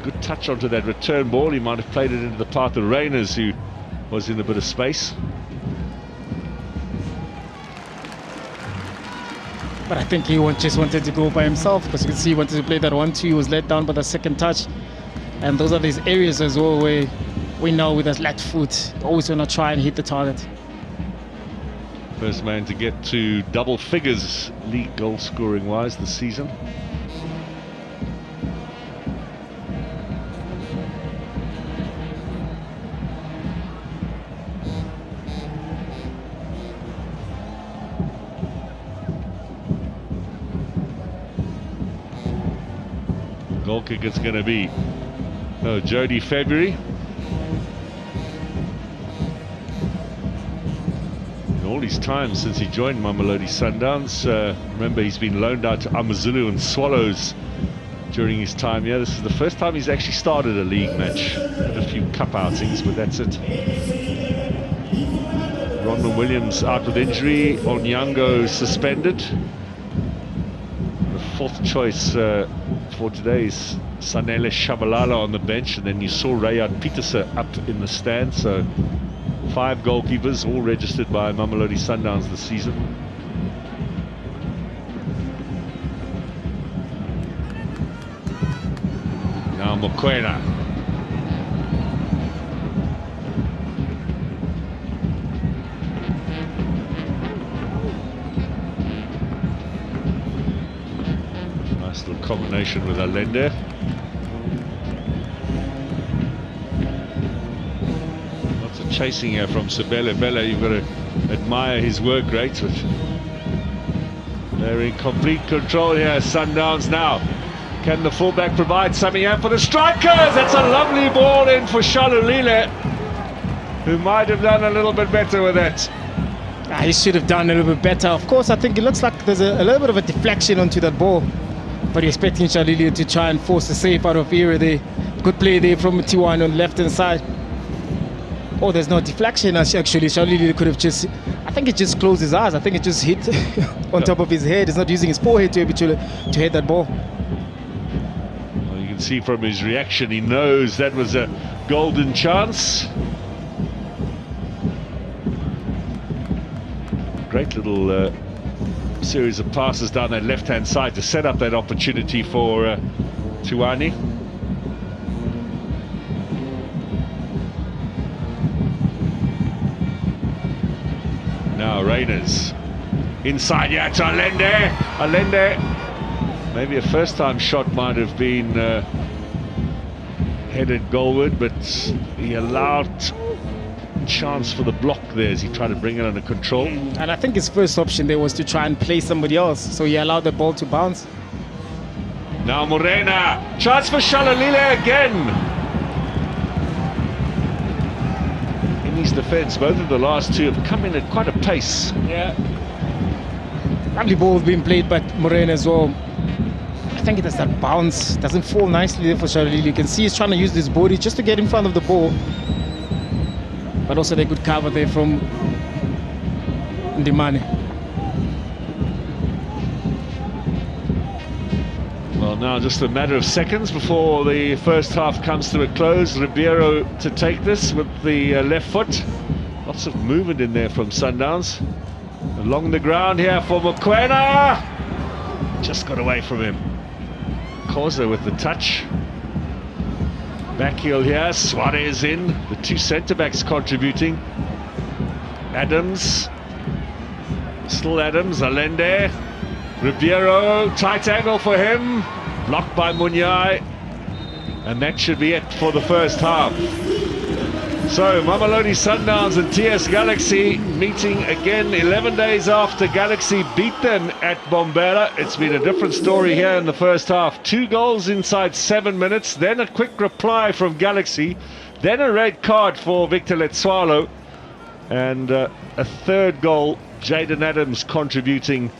good touch onto that return ball. He might have played it into the path of Reyners, who was in a bit of space. But I think he just wanted to go by himself, because you can see he wanted to play that 1-2. He was let down by the second touch. And those are these areas as well where we know with his left foot, always going to try and hit the target. First man to get to double figures league goal scoring wise this season. Goal kick it's going to be Jody February. All his time since he joined Mamelodi Sundowns, remember he's been loaned out to Amazulu and Swallows during his time here. This is the first time he's actually started a league match. Had a few cup outings, but that's it. Ronald Williams out with injury, Onyango suspended. The 4th choice for today is Sanele Shabalala on the bench, and then you saw Rayad Peterse up in the stand. So 5 goalkeepers, all registered by Mamelodi Sundowns this season. Now Mokoena. Nice little combination with Allende. Chasing here from Sibele. You've got admire his work rate, but they're in complete control here. Sundowns now. Can the fullback provide something here for the strikers? That's a lovely ball in for Shalulile, who might have done a little bit better with that. He should have done a little bit better. Of course, I think it looks like there's a little bit of a deflection onto that ball. But you're expecting Shalulile to try and force a save out of era there. Good play there from Tiwan on the left-hand side. Oh, there's no deflection actually. Shalulile could have just, I think it just closed his eyes. I think it just hit on top of his head. He's not using his forehead to hit that ball. Well, you can see from his reaction, he knows that was a golden chance. Great little series of passes down that left-hand side to set up that opportunity for Tiwani. Now Rainers inside, yeah, to Allende. Maybe a first-time shot might have been headed goalward, but he allowed chance for the block there as he tried to bring it under control. And I think his first option there was to try and play somebody else, so he allowed the ball to bounce. Now Morena, chance for Shalulile again. In his defence, both of the last two have come in at quite a pace. Yeah. Lovely ball being played by Morena as well. I think it has that bounce, doesn't fall nicely there for Shalulile. You can see he's trying to use his body just to get in front of the ball. But also they could cover there from Ndimane. Well, now just a matter of seconds before the first half comes to a close. Ribeiro to take this with the left foot. Lots of movement in there from Sundowns. Along the ground here for Mokoena. Just got away from him. Koza with the touch. Back heel here, Suarez in, the two centre-backs contributing. Adams, still Adams, Allende, Ribeiro, tight angle for him, blocked by Munyai, and that should be it for the first half. So, Mamelodi Sundowns and TS Galaxy meeting again 11 days after Galaxy beat them at Bombela. It's been a different story here in the first half. 2 goals inside 7 minutes, then a quick reply from Galaxy, then a red card for Victor Letsualo, and a third goal, Jaden Adams contributing.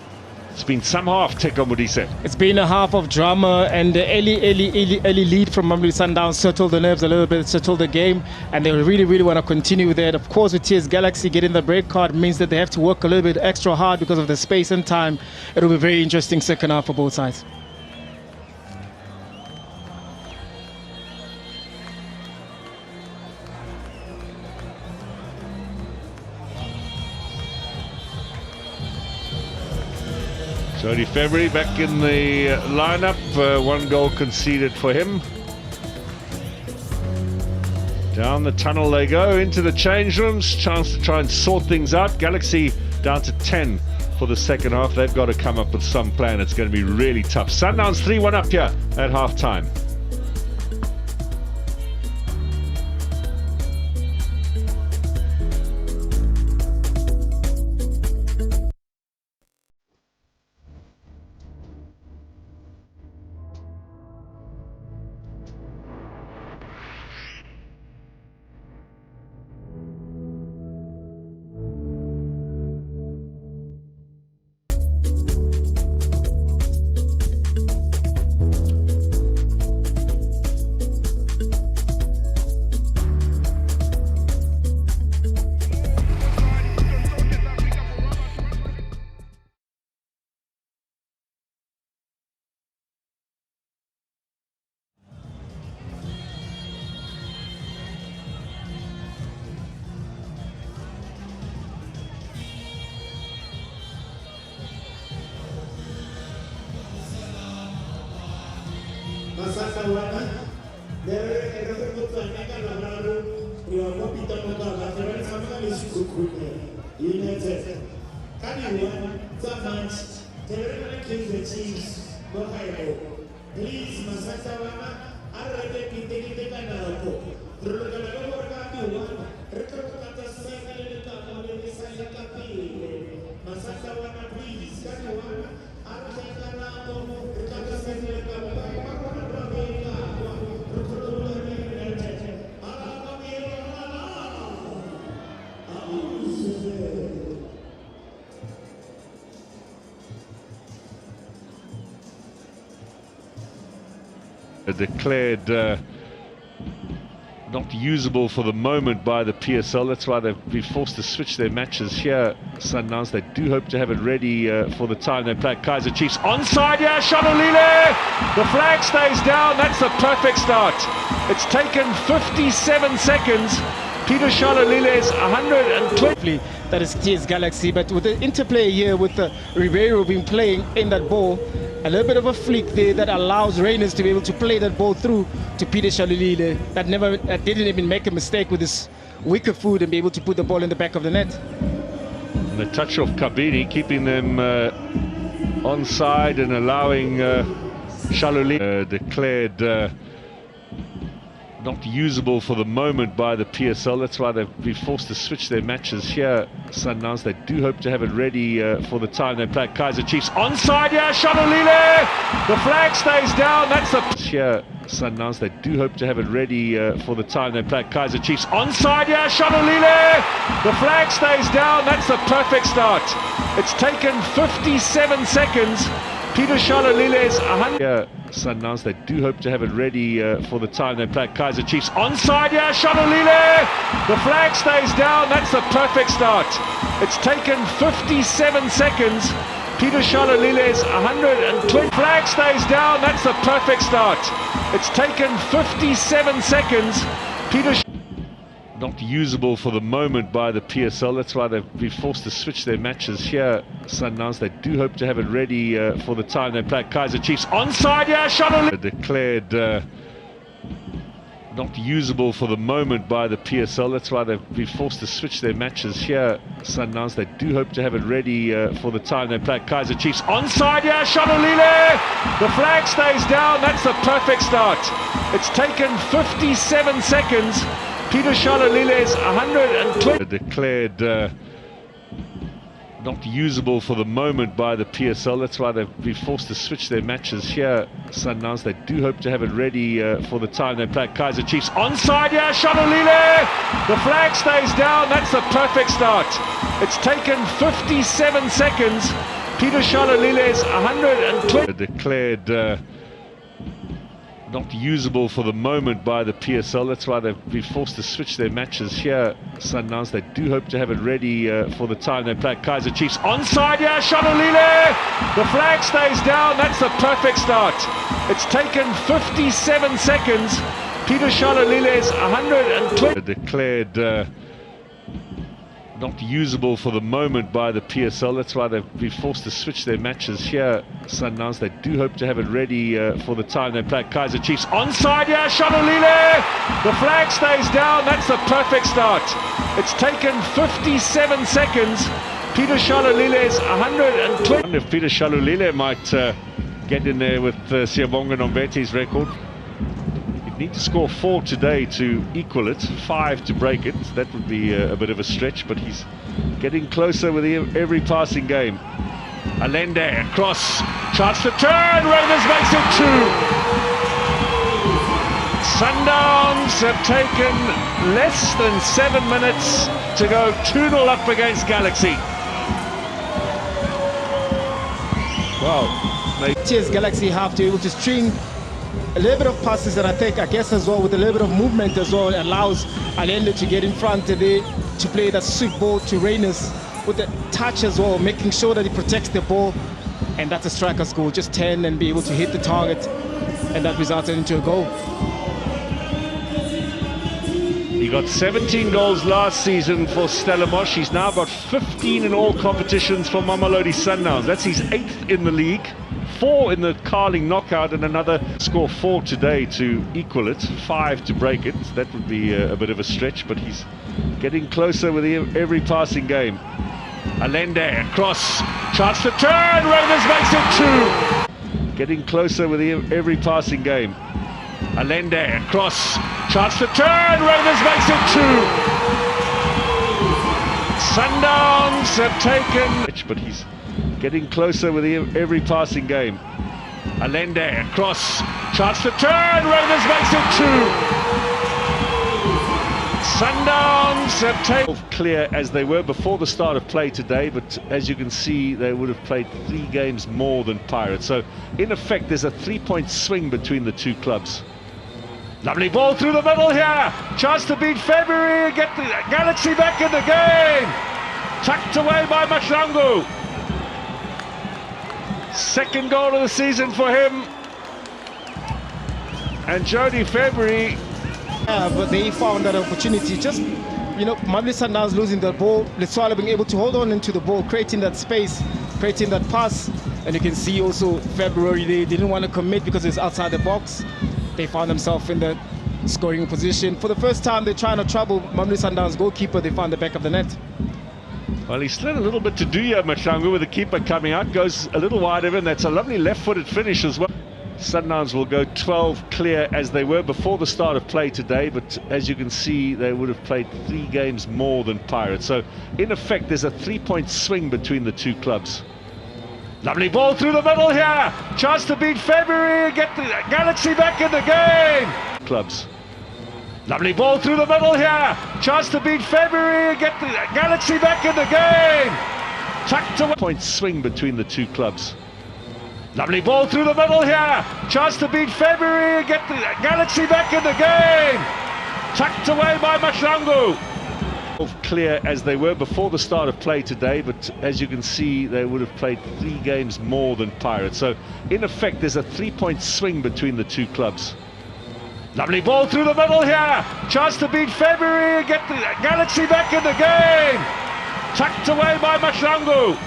It's been some half, Teko Modise. It's been a half of drama, and the early lead from Mamelodi Sundowns settled the nerves a little bit, settled the game, and they really want to continue with that. Of course, with TS Galaxy getting the break card means that they have to work a little bit extra hard because of the space and time. It'll be a very interesting second half for both sides. Jody February back in the lineup, 1 goal conceded for him. Down the tunnel they go, into the change rooms, chance to try and sort things out. Galaxy down to 10 for the second half. They've got to come up with some plan. It's going to be really tough. Sundowns 3-1 up here at half time. Please, Declared not usable for the moment by the PSL. That's why they've been forced to switch their matches here. Sundowns, they do hope to have it ready for the time they play Kaizer Chiefs. Onside here, Shalolile! The flag stays down. That's a perfect start. It's taken 57 seconds. Peter Shalolile's 120. That is TS Galaxy, but with the interplay here with the Ribeiro being playing in that ball, a little bit of a flick there that allows Rainers to be able to play that ball through to Peter Shalolile. That didn't even make a mistake with his wicker foot and be able to put the ball in the back of the net. And the touch of Kabini keeping them onside and allowing Shalolile declared not usable for the moment by the PSL. That's why they've been forced to switch their matches here. Sundowns, they do hope to have it ready for the time they play Kaizer Chiefs. Onside here, Shalolile! The flag stays down. That's a here. Sundowns, they do hope to have it ready for the time they play Kaizer Chiefs. Onside here, Shalolile! The flag stays down. That's a perfect start. It's taken 57 seconds. Peter Shalolile's 100. Yeah, Sundowns, they do hope to have it ready for the time they play Kaizer Chiefs. Onside here, Shalolile! The flag stays down. That's a perfect start. It's taken 57 seconds. Peter Shalolile's 120. Flag stays down. That's a perfect start. It's taken 57 seconds. Peter not usable for the moment by the PSL. That's why they've been forced to switch their matches here. Sundowns, they do hope to have it ready for the time they play Kaizer Chiefs. Onside here, Shalolile! Declared not usable for the moment by the PSL. That's why they've been forced to switch their matches here. Sundowns, they do hope to have it ready for the time they play Kaizer Chiefs. Onside here, Shalolile! The flag stays down. That's a perfect start. It's taken 57 seconds. Peter Shalolile's 120. Declared not usable for the moment by the PSL. That's why they've been forced to switch their matches here. Sundowns, they do hope to have it ready for the time they play Kaizer Chiefs. Onside here, Shalolile! The flag stays down. That's a perfect start. It's taken 57 seconds. Peter Shalolile's 120. Declared not usable for the moment by the PSL. That's why they've been forced to switch their matches here. Sundowns, they do hope to have it ready for the time they play Kaizer Chiefs. Onside here, Shalolile! The flag stays down. That's a perfect start. It's taken 57 seconds. Peter Shalolile's 120. Declared not usable for the moment by the PSL. That's why they've been forced to switch their matches here. Sundowns, they do hope to have it ready for the time they play Kaizer Chiefs. Onside here, Shalolile! The flag stays down. That's a perfect start. It's taken 57 seconds. Peter Shalolile's 120. If Peter Shalolile might get in there with Siyabonga Nombete's record. Need to score 4 today to equal it, 5 to break it. That would be a bit of a stretch, but he's getting closer with every passing game. Allende across, chance to turn, Raiders makes it 2. Sundowns have taken less than 7 minutes to go 2-0 up against Galaxy. Wow. TS Galaxy have to be able to string a little bit of passes, and I guess as well with a little bit of movement as well, allows Allende to get in front of it, to play that sweet ball to Rainers with the touch as well, making sure that he protects the ball, and that's a striker's goal. Just 10 and be able to hit the target, and that resulted into a goal. He got 17 goals last season for Stellenbosch. He's now got 15 in all competitions for Mamelodi Sundowns. That's his 8th in the league. 4 in the Carling knockout, and another score 4 today to equal it, 5 to break it. That would be a bit of a stretch, but he's getting closer with every passing game. Allende across, chance to turn, Raiders makes it 2. Getting closer with every passing game. Allende across, chance to turn, Raiders makes it 2. Sundowns have taken, but he's getting closer with every passing game. Allende across, chance to turn, Raiders makes it 2. Sundowns have taken clear as they were before the start of play today, but as you can see, they would have played 3 games more than Pirates. So, in effect, there's a 3-point swing between the two clubs. Lovely ball through the middle here. Chance to beat February and get the Galaxy back in the game. Tucked away by Mashangu. Second goal of the season for him. And Jody February. But they found that opportunity. Just, Mamelodi Sundowns losing the ball. Leswala being able to hold on into the ball, creating that space, creating that pass. And you can see also February, they didn't want to commit because it's outside the box. They found themselves in the scoring position. For the first time, they're trying to trouble Mamelodi Sundowns goalkeeper. They found the back of the net. Well, he's still a little bit to do here, Mashangu, with the keeper coming out. Goes a little wide of him. That's a lovely left-footed finish as well. Sundowns will go 12 clear as they were before the start of play today, but as you can see, they would have played 3 games more than Pirates. So, in effect, there's a 3-point swing between the two clubs. Lovely ball through the middle here. Chance to beat February and get the Galaxy back in the game. Clubs. Lovely ball through the middle here. Chance to beat February and get the Galaxy back in the game. Tucked away. Point swing between the two clubs. Lovely ball through the middle here. Chance to beat February and get the Galaxy back in the game. Tucked away by Mashangu. Clear as they were before the start of play today, but as you can see, they would have played 3 games more than Pirates. So, in effect, there's a 3-point swing between the two clubs. Lovely ball through the middle here. Chance to beat February and get the Galaxy back in the game. Tucked away by Mashangu.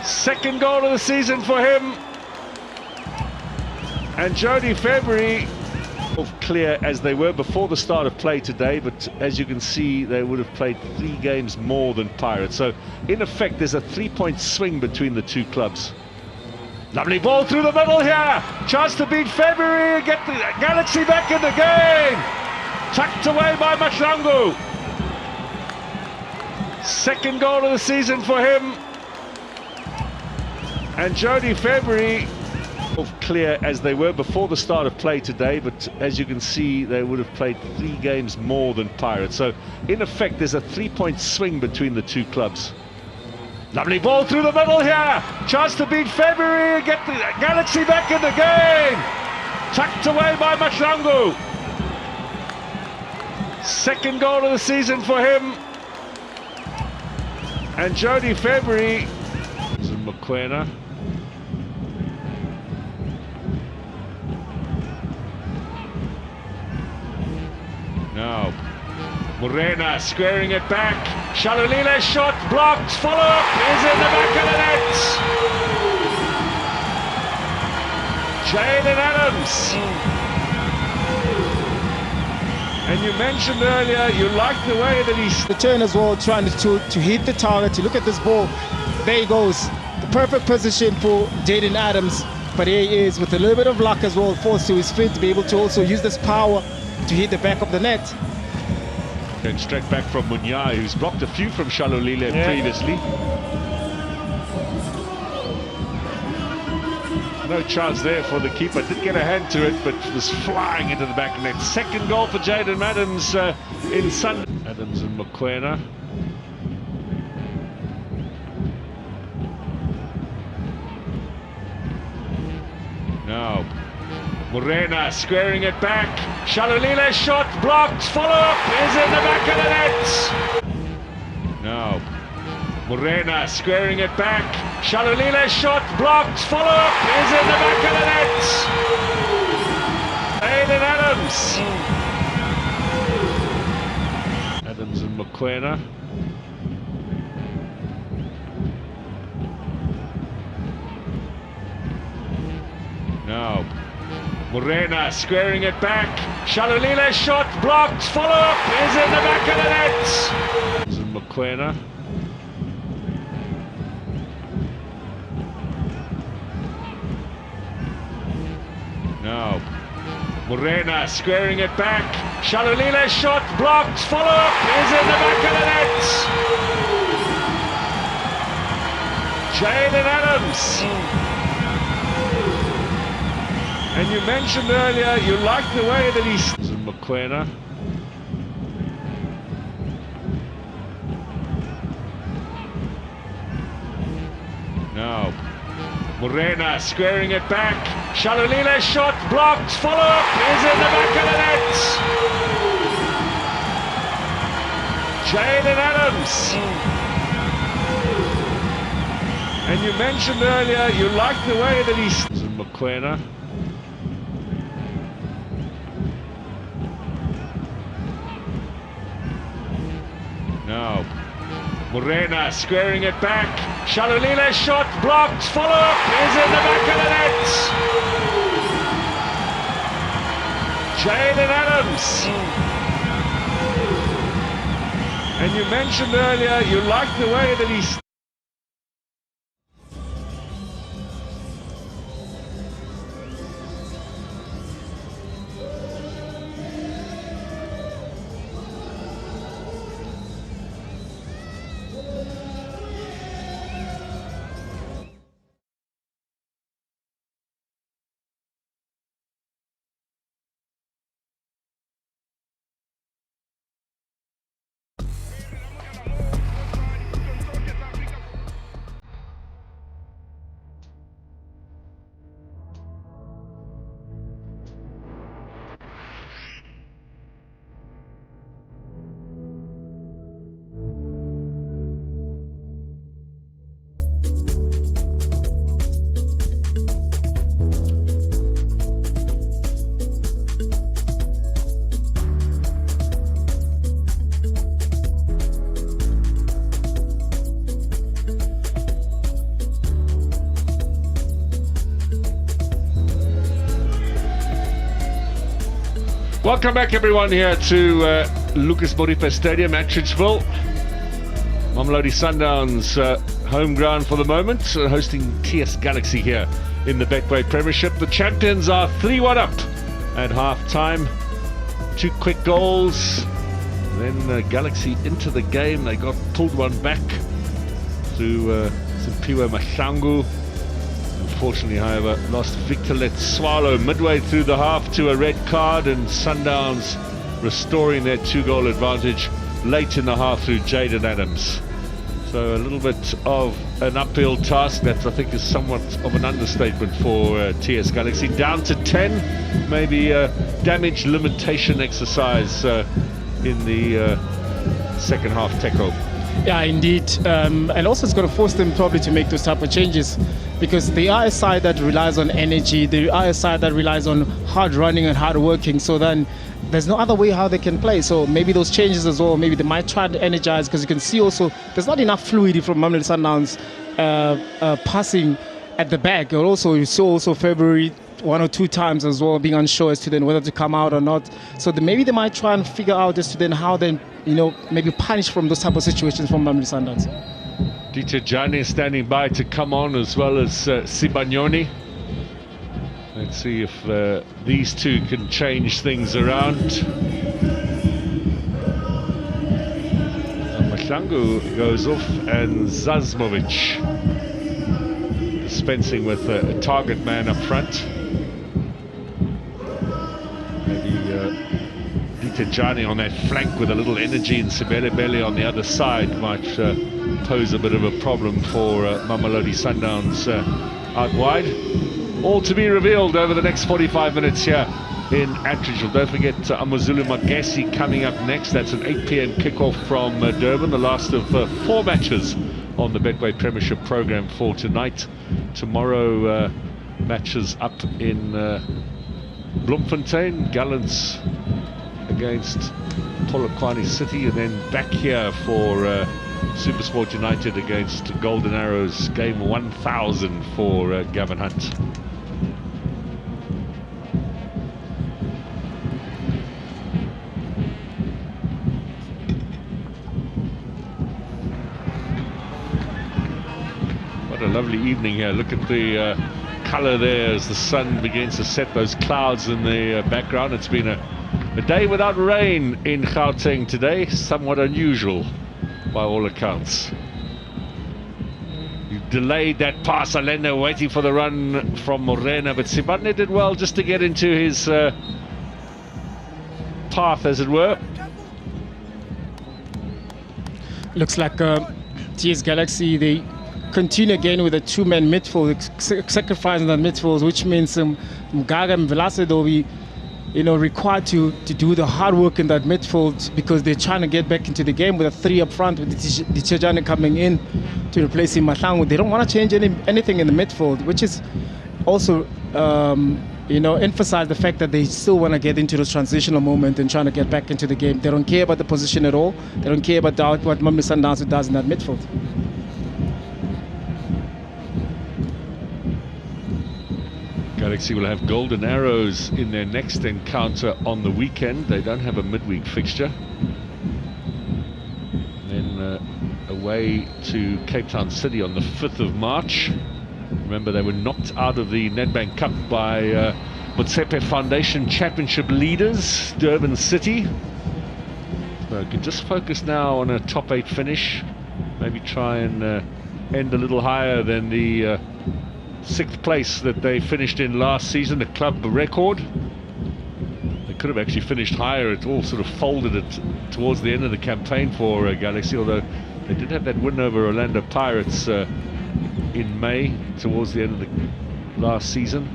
Second goal of the season for him. And Jody February. Clear as they were before the start of play today, but as you can see, they would have played 3 games more than Pirates. So, in effect, there's a 3-point swing between the two clubs. Lovely ball through the middle here. Chance to beat February and get the Galaxy back in the game. Tucked away by Mashangu. Second goal of the season for him. And Jody February. Clear as they were before the start of play today, but as you can see, they would have played 3 games more than Pirates. So, in effect, there's a 3-point swing between the two clubs. Lovely ball through the middle here. Chance to beat February and get the Galaxy back in the game. Tucked away by Mashangu. Second goal of the season for him. And Jody February. Mokoena. Now, Morena squaring it back. Shalulile's shot blocked. Follow-up is in the back of the net. Jaden Adams. And you mentioned earlier you liked the way that he's... The turn as well, trying to hit the target. You look at this ball. There he goes. The perfect position for Jaden Adams. But here he is with a little bit of luck as well, forced to his feet to be able to also use this power to hit the back of the net. And straight back from Munyai, who's blocked a few from Shalulile previously. No chance there for the keeper. Did get a hand to it, but was flying into the back of the net. Second goal for Jaden Adams in Sundowns. Adams and Mokoena. Now, Morena squaring it back. Shalulile's shot blocked. Follow-up is in the back of the net. Now, Morena squaring it back. Shalulile's shot blocked. Follow-up is in the back of the net. Jaden Adams. Adams and Mokoena. Now, Morena squaring it back. Shalulile's shot blocked. Follow-up is in the back of the net. And Mokoena. Now, Morena squaring it back. Shalulile's shot blocked. Follow-up is in the back of the net. Jaden Adams. And you mentioned earlier you liked the way that he's... Mokoena. Morena squaring it back. Shalalile's shot blocked. Follow-up is in the back of the net. Jaden Adams. And you mentioned earlier you liked the way that he's... Mokoena. Now, Morena squaring it back. Shalalile's shot blocked. Follow-up is in the back of the net. Jaden Adams. And you mentioned earlier you liked the way that he's... Welcome back everyone here to Lucas Moripe Stadium at Tridgeville. Mamelodi Sundowns home ground for the moment, hosting TS Galaxy here in the Betway Premiership. The champions are 3-1 up at half-time. 2 quick goals. Then Galaxy into the game. They got pulled one back through Simpiwe Mahlangu. Unfortunately, however, lost Victor Swallow midway through the half to a red card, and Sundowns restoring their 2-goal advantage late in the half through Jaden Adams. So a little bit of an uphill task. That I think is somewhat of an understatement for TS Galaxy. Down to 10, maybe a damage limitation exercise in the second half tackle. Yeah, indeed. And also it's going to force them probably to make those type of changes, because they are a side that relies on energy. They are a side that relies on hard running and hard working. So then there's no other way how they can play. So maybe those changes as well, maybe they might try to energize, because you can see also there's not enough fluidity from Mamelodi Sundowns passing at the back. And also you saw also February 1 or 2 times as well being unsure as to then whether to come out or not. So maybe they might try and figure out as to then how then, you know, maybe punish from those type of situations from Mamelodi Sundowns. Dieter Jani standing by to come on, as well as Sibanyoni. Let's see if these two can change things around. Mahlangu goes off, and Zazmovic dispensing with a target man up front. Maybe Dieter Jani on that flank with a little energy, and Sibele on the other side might pose a bit of a problem for Mamelodi Sundowns out wide. All to be revealed over the next 45 minutes here in Attridgeville. Don't forget Amazulu Magesi coming up next. That's an 8 p.m. kickoff from Durban, the last of 4 matches on the Betway Premiership program for tonight. Tomorrow matches up in Bloemfontein, Gallants against Polokwane City, and then back here for Supersport United against Golden Arrows, game 1000 for Gavin Hunt. What a lovely evening here. Look at the colour there as the sun begins to set those clouds in the background. It's been a day without rain in Gauteng today, somewhat unusual by all accounts. You delayed that pass, Alenda waiting for the run from Morena, but Sibane did well just to get into his path, as it were. Looks like TS Galaxy, they continue again with a two-man midfield, sacrificing that midfield, which means Mgaga and Velase will be, required to do the hard work in that midfield, because they're trying to get back into the game with a three up front, with Ditejane coming in to replace Mahlangu. They don't want to change anything in the midfield, which is also emphasize the fact that they still want to get into this transitional moment and trying to get back into the game. They don't care about the position at all. They don't care about what Mamelodi Sundowns does in that midfield. Galaxy will have Golden Arrows in their next encounter on the weekend. They don't have a midweek fixture. Then away to Cape Town City on the 5th of March. Remember, they were knocked out of the Nedbank Cup by Motsepe Foundation Championship leaders, Durban City. So can just focus now on a top 8 finish. Maybe try and end a little higher than the 6th place that they finished in last season, the club record. They could have actually finished higher. It all sort of folded it towards the end of the campaign for Galaxy, although they did have that win over Orlando Pirates in May, towards the end of the last season.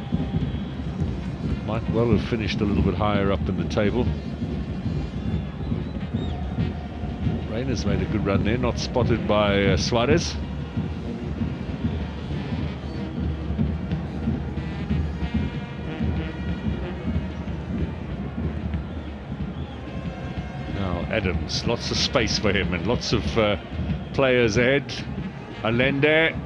Might well have finished a little bit higher up in the table. Rainer's made a good run there, not spotted by Suarez. Now Adams, lots of space for him and lots of players ahead. Allende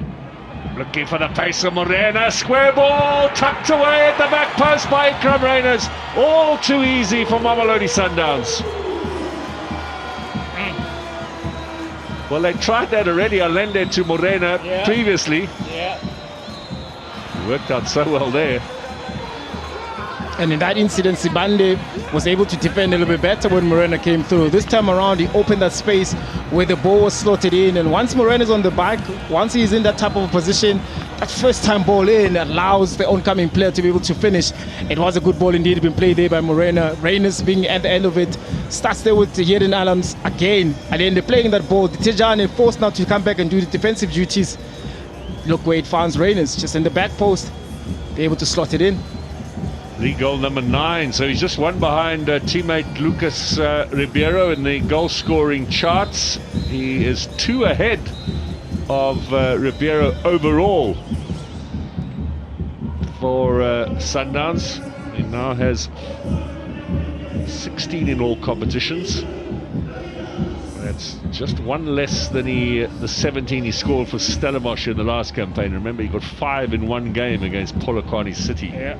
looking for the pace of Morena. Square ball tucked away at the back post by Ikram Reyners. All too easy for Mamelodi Sundowns. Well, they tried that already, Allende to Morena previously. Yeah. Worked out so well there. And in that incident, Sibande was able to defend a little bit better when Morena came through. This time around, he opened that space where the ball was slotted in. And once Morena's on the back, once he's in that type of a position, that first time ball in allows the oncoming player to be able to finish. It was a good ball indeed being played there by Morena. Reyners being at the end of it, starts there with Yerden Alams again. And then they're playing that ball. Tejane forced now to come back and do the defensive duties. Look where it finds Reyners, just in the back post. They're able to slot it in. League goal number 9, so he's just one behind teammate Lucas Ribeiro in the goal scoring charts. He is 2 ahead of Ribeiro overall for Sundowns. He now has 16 in all competitions. That's just one less than the 17 he scored for Stellenbosch in the last campaign. Remember, he got 5 in one game against Polokwane City. Yeah.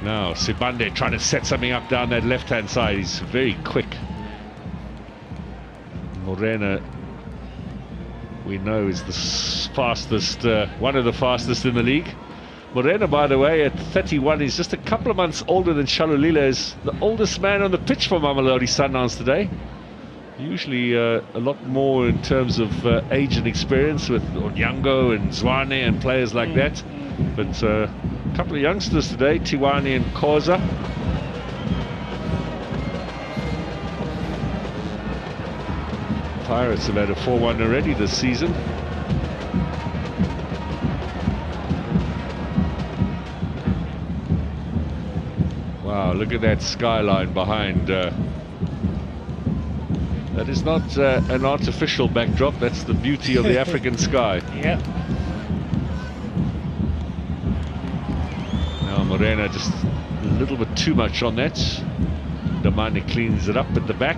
Now Sibande trying to set something up down that left-hand side. He's very quick. Morena, we know, is the fastest, one of the fastest in the league. Morena, by the way, at 31, is just a couple of months older than Shalulile, is the oldest man on the pitch for Mamelodi Sundowns today. Usually a lot more in terms of age and experience with Onyango and Zwane and players like that. But a couple of youngsters today, Tiwani and Koza. Pirates have had a 4-1 already this season. Wow, look at that skyline behind. That is not an artificial backdrop, that's the beauty of the African sky. Yeah. Now Morena just a little bit too much on that. Damani cleans it up at the back.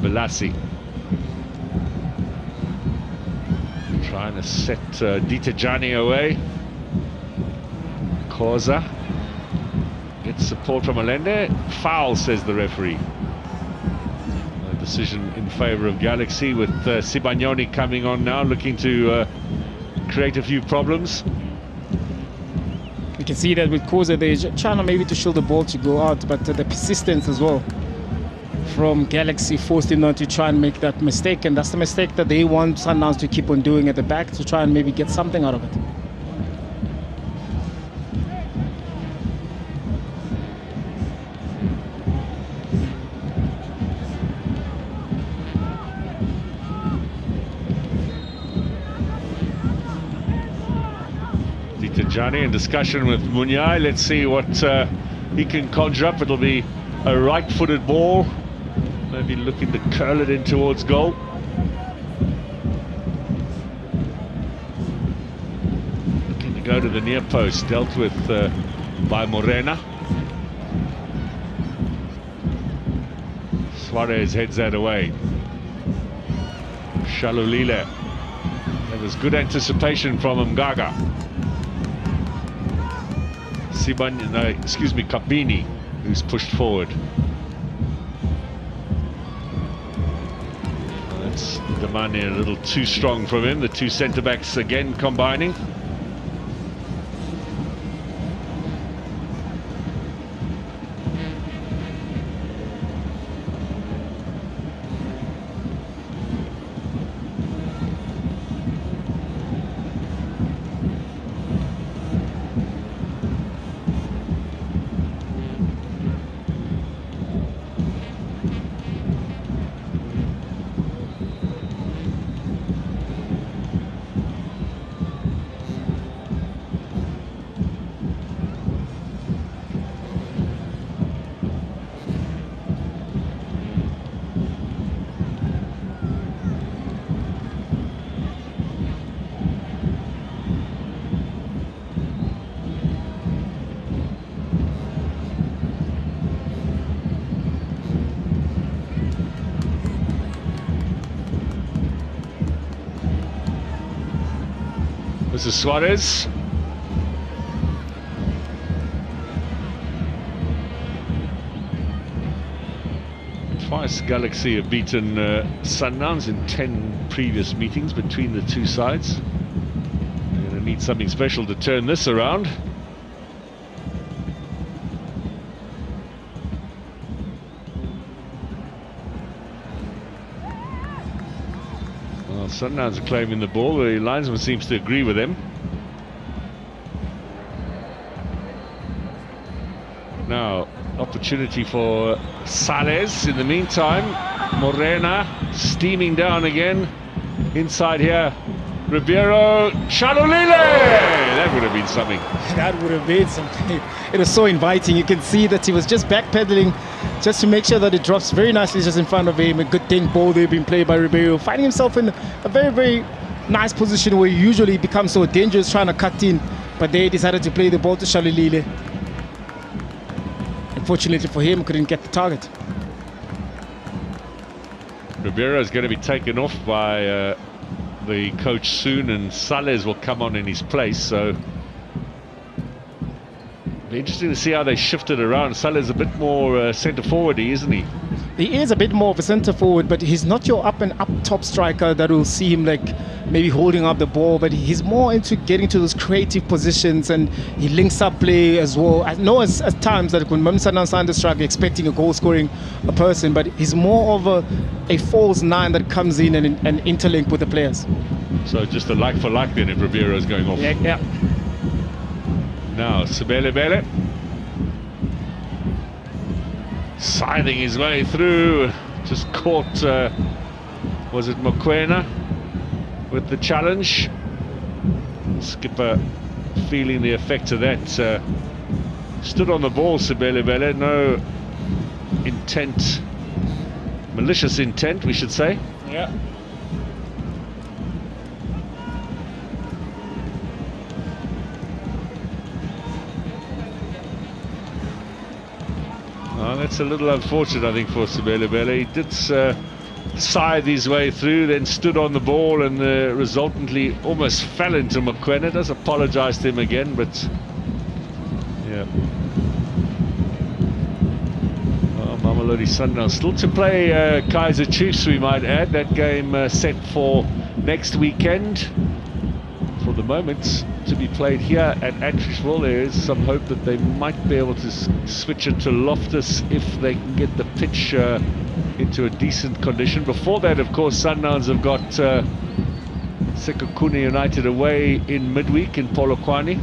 Velase trying to set Ditejane away. Koza gets support from Allende. Foul, says the referee. A decision in favour of Galaxy, with Sibanyoni coming on now, looking to create a few problems. You can see that with Koza, they're trying to maybe to show the ball to go out, but the persistence as well from Galaxy forced him not to try and make that mistake, and that's the mistake that they want Sundowns to keep on doing at the back, to try and maybe get something out of it. Johnny in discussion with Munyai. Let's see what he can conjure up. It'll be a right-footed ball. Maybe looking to curl it in towards goal. Looking to go to the near post. Dealt with by Morena. Suarez heads that away. Shalulile. There was good anticipation from Mgaga. Kabini, who's pushed forward. That's demanding a little too strong from him. The two centre-backs again combining. This is Suarez. Twice Galaxy have beaten Sundowns in 10 previous meetings between the two sides. They're going to need something special to turn this around. Well, Sundowns are claiming the ball. The linesman seems to agree with him. Now, opportunity for Sales. In the meantime, Morena steaming down again. Inside here, Ribeiro, Shalulile! That would have been something. That would have been something. It was so inviting. You can see that he was just backpedaling just to make sure that it drops very nicely just in front of him. A good dink ball there being played by Ribeiro, finding himself in a very, very nice position where he usually becomes so dangerous trying to cut in, but they decided to play the ball to Shalulile. Unfortunately for him, couldn't get the target. Ribeiro is going to be taken off by the coach soon, and Sales will come on in his place, so it'll be interesting to see how they shift it around. Sales is a bit more centre forward-y, isn't he? He is a bit more of a centre forward, but he's not your up and up top striker that will see him like maybe holding up the ball, but he's more into getting to those creative positions, and he links up play as well. I know at times that when Sundowns signed the strike, expecting a goal scoring a person, but he's more of a false nine that comes in and interlink with the players. So just a like for like then if Ribeiro is going off. Yeah. Now Sebelebele scything his way through, just caught, was it Mokoena with the challenge? Skipper feeling the effect of that. Stood on the ball, Sebelebele, no intent, malicious intent we should say. Yeah. Oh, that's a little unfortunate, I think, for Sebelebele. He did scythe his way through, then stood on the ball, and resultantly almost fell into Mokoena. Does apologise to him again, but yeah. Well, Mamelodi Sundowns still to play Kaizer Chiefs, we might add. That game set for next weekend. For the moment, to be played here at Antwerpsville. There is some hope that they might be able to switch it to Loftus if they can get the pitch into a decent condition. Before that, of course, Sundowns have got Sekhukhune United away in midweek in Polokwane.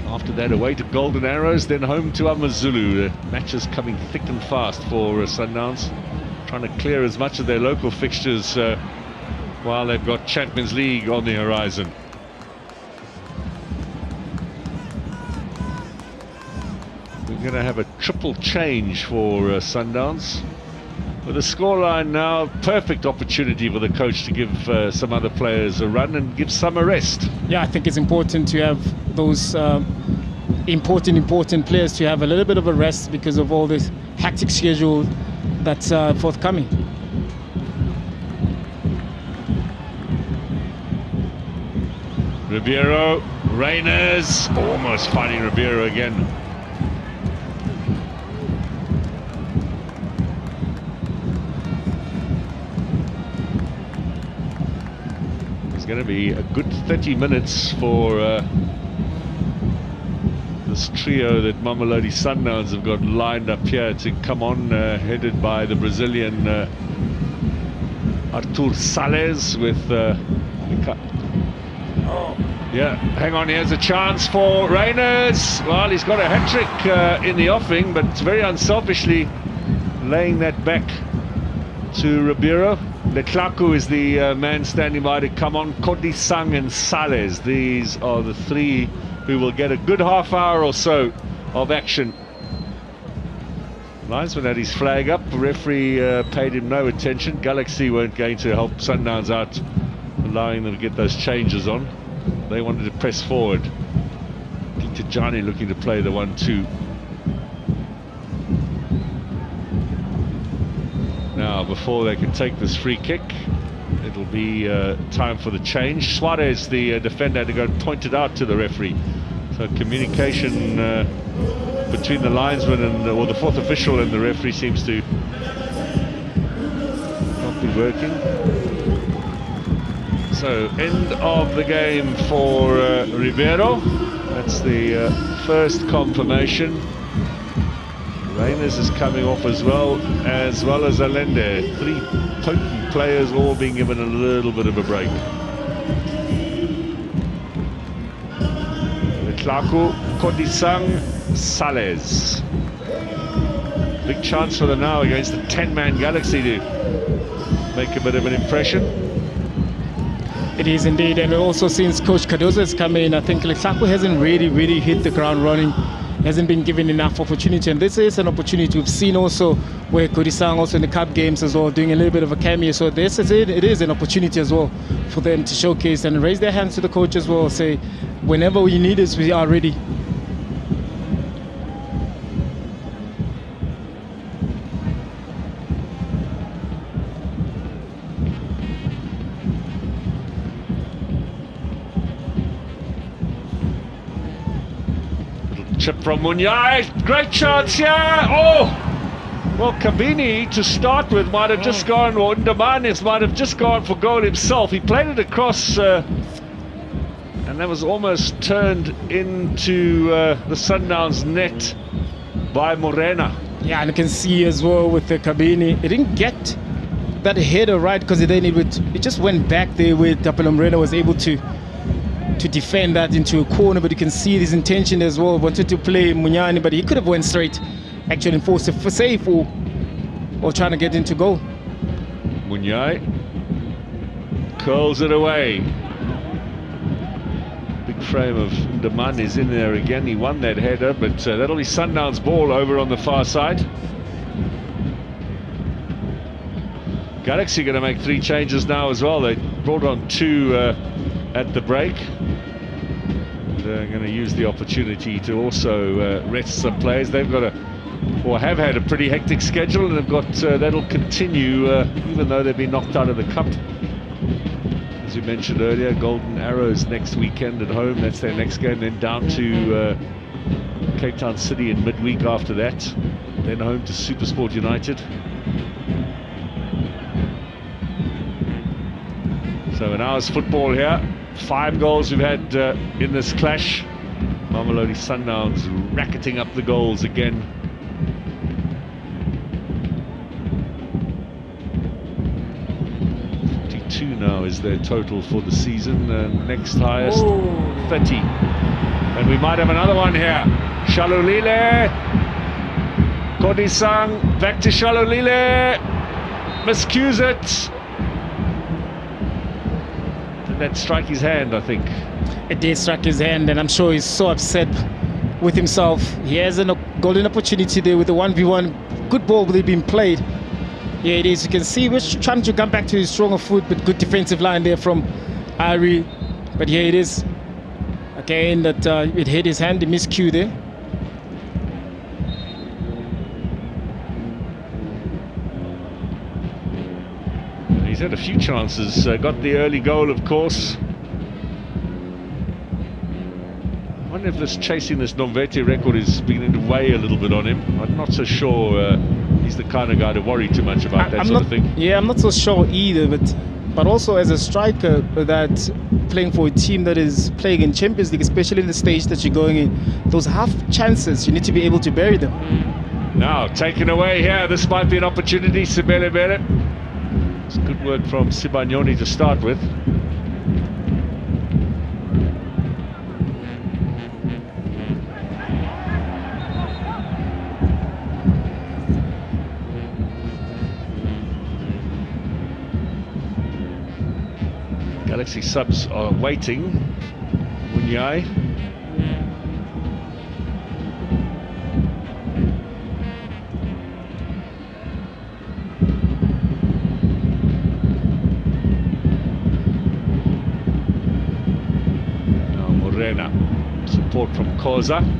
After that, away to Golden Arrows, then home to AmaZulu. The matches coming thick and fast for Sundowns, trying to clear as much of their local fixtures while they've got Champions League on the horizon. We're going to have a triple change for Sundowns. With the scoreline now, perfect opportunity for the coach to give some other players a run and give some a rest. Yeah, I think it's important to have those important players to have a little bit of a rest because of all this hectic schedule that's forthcoming. Ribeiro, Reyners, almost fighting Ribeiro again. It's going to be a good 30 minutes for this trio that Mamelodi Sundowns have got lined up here to come on, headed by the Brazilian Artur Salles with yeah, hang on, here's a chance for Reyners. Well, he's got a hat-trick in the offing, but very unselfishly laying that back to Ribeiro. Letlaku is the man standing by to come on. Kodisang and Salles, these are the three who will get a good half hour or so of action. Linesman had his flag up, the referee paid him no attention. Galaxy weren't going to help Sundowns out, allowing them to get those changes on. They wanted to press forward. Tijani looking to play the 1-2. Now, before they can take this free kick, it'll be time for the change. Suarez, the defender, had to go and point it out to the referee. So communication between the linesman and or the fourth official and the referee seems to not be working. So, end of the game for Ribeiro. That's the first confirmation. Reyners is coming off as well as Allende. Three potent players all being given a little bit of a break. Letlaku, Kodisang, Salles. Big chance for them now against the 10-man Galaxy to make a bit of an impression. It is indeed, and also since Coach Cardozo has come in, I think Letlaku hasn't really hit the ground running, hasn't been given enough opportunity, and this is an opportunity we've seen also where Kodisang also in the cup games as well, doing a little bit of a cameo, so this is it is an opportunity as well for them to showcase and raise their hands to the coach as well, say, whenever you need us, we are ready. Chip from Munyai, great chance here. Oh, well, Kabini to start with might have just gone, or Ndamanis might have just gone for goal himself. He played it across, and that was almost turned into the Sundowns net by Morena. Yeah, and you can see as well with the Kabini, it didn't get that header right because then it just went back there where Tapelo Morena was able to defend that into a corner, but you can see his intention as well. Wanted to play Munyani, but he could have went straight, actually, and forced a save or trying to get into goal. Munyai curls it away. Big frame of Ndaman is in there again. He won that header, but that'll be Sundowns' ball over on the far side. Galaxy going to make three changes now as well. They brought on two at the break. They're going to use the opportunity to also rest some players. They've got have had a pretty hectic schedule, and they've got that'll continue even though they've been knocked out of the cup. As we mentioned earlier, Golden Arrows next weekend at home. That's their next game. Then down to Cape Town City in midweek after that. Then home to SuperSport United. So an hour's football here. 5 goals we've had in this clash. Mamelodi Sundowns racketing up the goals again. Now is their total for the season. Next highest, 30. And we might have another one here. Shalulile, Kodisang, back to Shalulile, miscues it. Did that strike his hand, I think? It did strike his hand, and I'm sure he's so upset with himself. He has a golden opportunity there with the 1v1. Good ball being played. Yeah, it is. You can see we're trying to come back to his stronger foot, but good defensive line there from Ari. But here it is. Again, that it hit his hand, the miscue there. He's had a few chances, got the early goal, of course. I wonder if chasing this Nomvete record is beginning to weigh a little bit on him. I'm not so sure he's the kind of guy to worry too much about that sort of thing. Yeah, I'm not so sure either, but also as a striker, that playing for a team that is playing in Champions League, especially in the stage that you're going in, those half chances, you need to be able to bury them. Now, taken away here, this might be an opportunity, Sibele. It's good work from Sibanyoni to start with. Galaxy subs are waiting. Munyai. Now Morena. Support from Koza.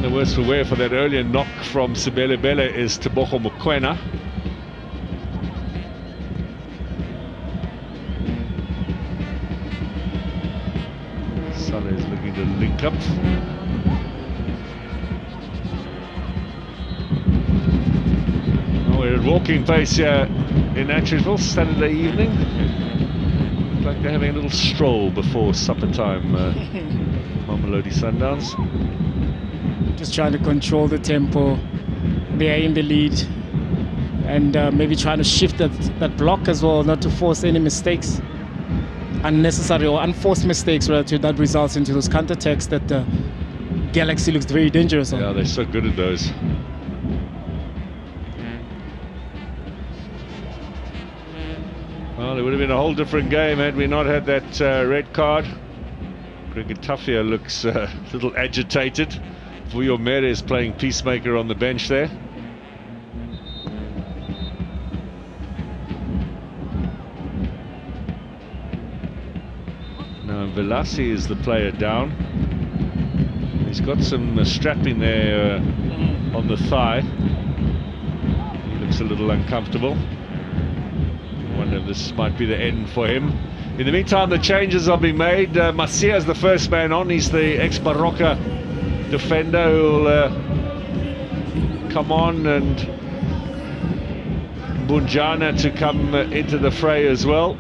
The worse for wear for that earlier knock from Sibele is Tebogo Mokoena. Salah is looking to link up. Oh, we're at walking pace here in Atteridgeville, Saturday evening. Looks like they're having a little stroll before supper time, Mamelodi Sundowns. Just trying to control the tempo. They are in the lead, and maybe trying to shift that block as well, not to force any mistakes, unnecessary or unforced mistakes, rather, that results into those counter-attacks that Galaxy looks very dangerous on. Yeah, they're so good at those. Well, it would have been a whole different game had we not had that red card. Grigotafia looks a little agitated. Vuyo Mere is playing peacemaker on the bench there. Now Velasi is the player down. He's got some strapping there on the thigh. He looks a little uncomfortable. I wonder if this might be the end for him. In the meantime, the changes are being made. Masia is the first man on. He's the ex-Baroka defender who'll come on, and Bunjana to come into the fray as well.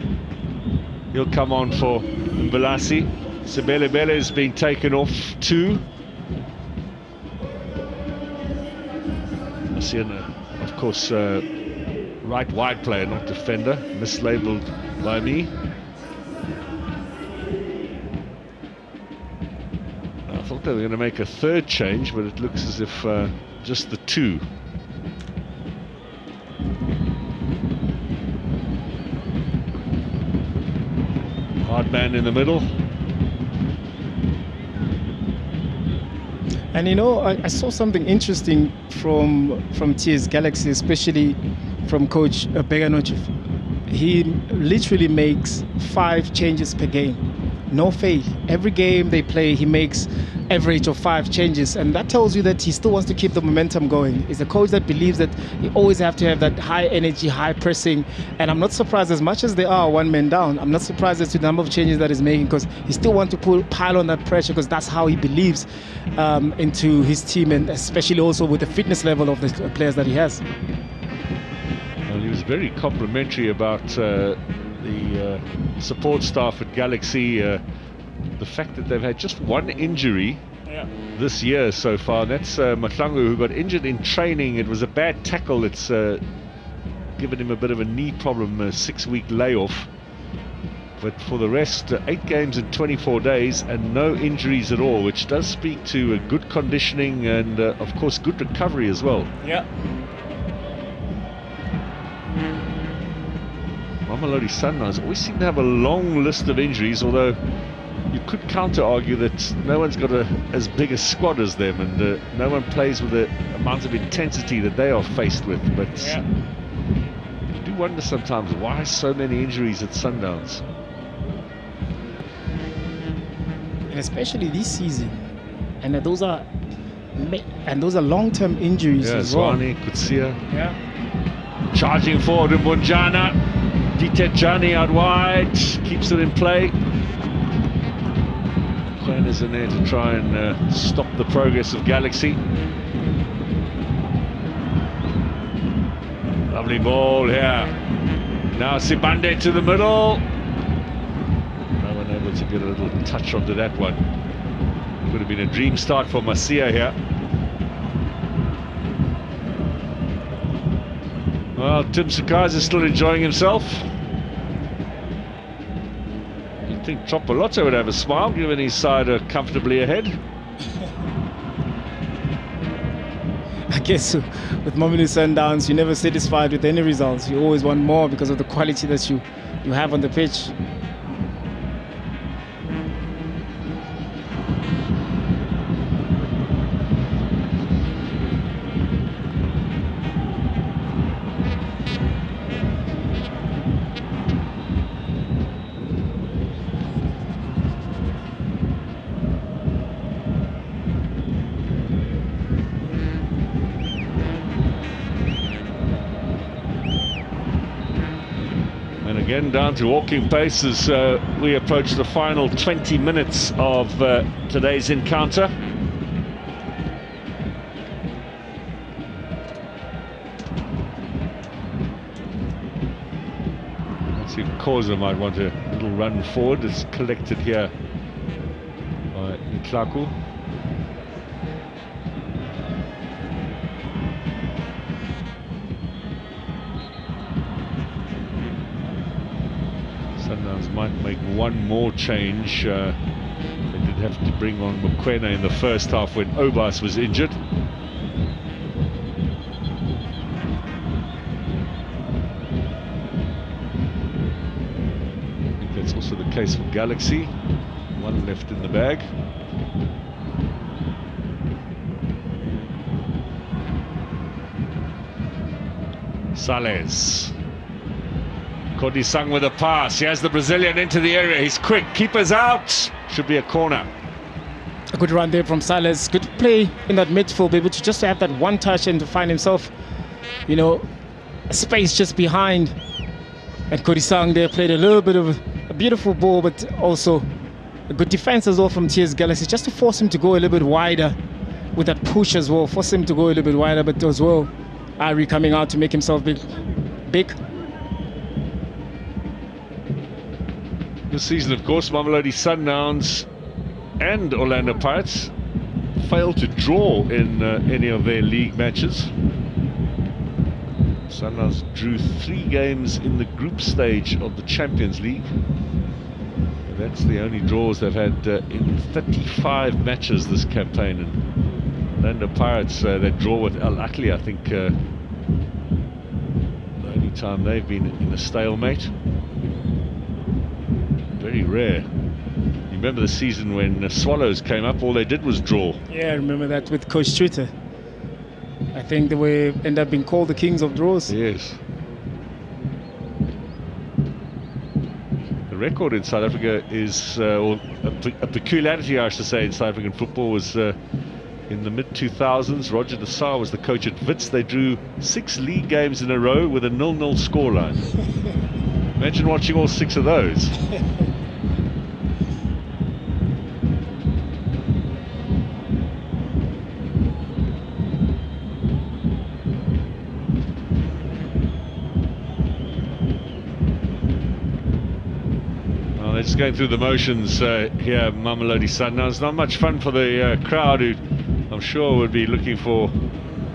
He'll come on for Velasi. Sibele is being taken off too. Masia, of course, right wide player, not defender, mislabeled by me. I thought they were going to make a third change, but it looks as if just the two. Hard man in the middle. And you know, I saw something interesting from TS Galaxy, especially from coach Beganovic. He literally makes 5 changes per game. No fail. Every game they play, he makes average of 5 changes, and that tells you that he still wants to keep the momentum going. He's a coach that believes that you always have to have that high energy, high pressing, and I'm not surprised, as much as they are one man down, I'm not surprised as to the number of changes that he's making, because he still wants to pile on that pressure, because that's how he believes into his team, and especially also with the fitness level of the players that he has. Well, he was very complimentary about the support staff at Galaxy. The fact that they've had just one injury this year so far. That's Mahlangu, who got injured in training. It was a bad tackle. It's given him a bit of a knee problem, a 6-week layoff. But for the rest, 8 games in 24 days and no injuries at all, which does speak to good conditioning and, of course, good recovery as well. Yeah. Mamelodi Sundowns always seem to have a long list of injuries, although you could counter-argue that no one's got as big a squad as them, and no one plays with the amount of intensity that they are faced with. But you do wonder sometimes why so many injuries at Sundowns. And especially this season, and those are long-term injuries as well. Zwane, Kutsia, charging forward, Mbonjana, Ditejani out wide, keeps it in play. Quinn is in there to try and stop the progress of Galaxy. Lovely ball here. Now Sibande to the middle. Able to get a little touch onto that one. Could have been a dream start for Masia here. Well, Tim Sukaz is still enjoying himself. You'd think Tropolotto would have a smile, given his side are comfortably ahead. I guess with Mamelodi Sundowns, you're never satisfied with any results. You always want more because of the quality that you have on the pitch. Again, down to walking pace as we approach the final 20 minutes of today's encounter. Let's see if Koza might want a little run forward. It's collected here by Nklaku. Sundowns might make one more change. They did have to bring on Mokwena in the first half when Obas was injured. I think that's also the case for Galaxy. One left in the bag. Sales. Kodisang with a pass. He has the Brazilian into the area. He's quick. Keeper's out. Should be a corner. A good run there from Salas. Good play in that midfield, be able to just have that one touch and to find himself, you know, a space just behind. And Kodisang there played a little bit of a beautiful ball, but also a good defense as well from TS Galaxy, just to force him to go a little bit wider with that push as well. Force him to go a little bit wider, but as well, Ari coming out to make himself big. This season, of course, Mamelodi Sundowns and Orlando Pirates failed to draw in any of their league matches. Sundowns drew 3 games in the group stage of the Champions League. That's the only draws they've had in 35 matches this campaign. And Orlando Pirates, that draw with Al Ahly, I think, the only time they've been in a stalemate. Very rare. You remember the season when Swallows came up, all they did was draw. Yeah, I remember that with Coach Streeter. I think they were end up being called the kings of draws. Yes. The record in South Africa is, or a peculiarity I should say in South African football was in the mid-2000s, Roger de Saar was the coach at Wits. They drew 6 league games in a row with a 0-0 scoreline. Imagine watching all 6 of those. Just going through the motions here, Mamelodi Sundowns. Not much fun for the crowd, who I'm sure would be looking for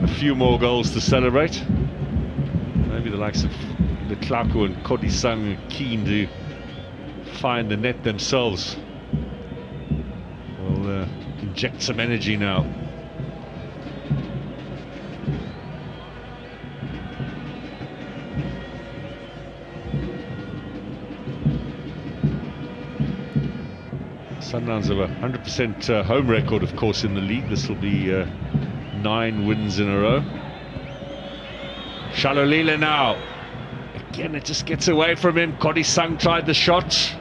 a few more goals to celebrate. Maybe the likes of Leklaku and Kodisang are keen to find the net themselves. We'll inject some energy now. Sundowns have a 100% home record, of course, in the league. This will be 9 wins in a row. Shalolile now. Again, it just gets away from him. Kodisang tried the shot.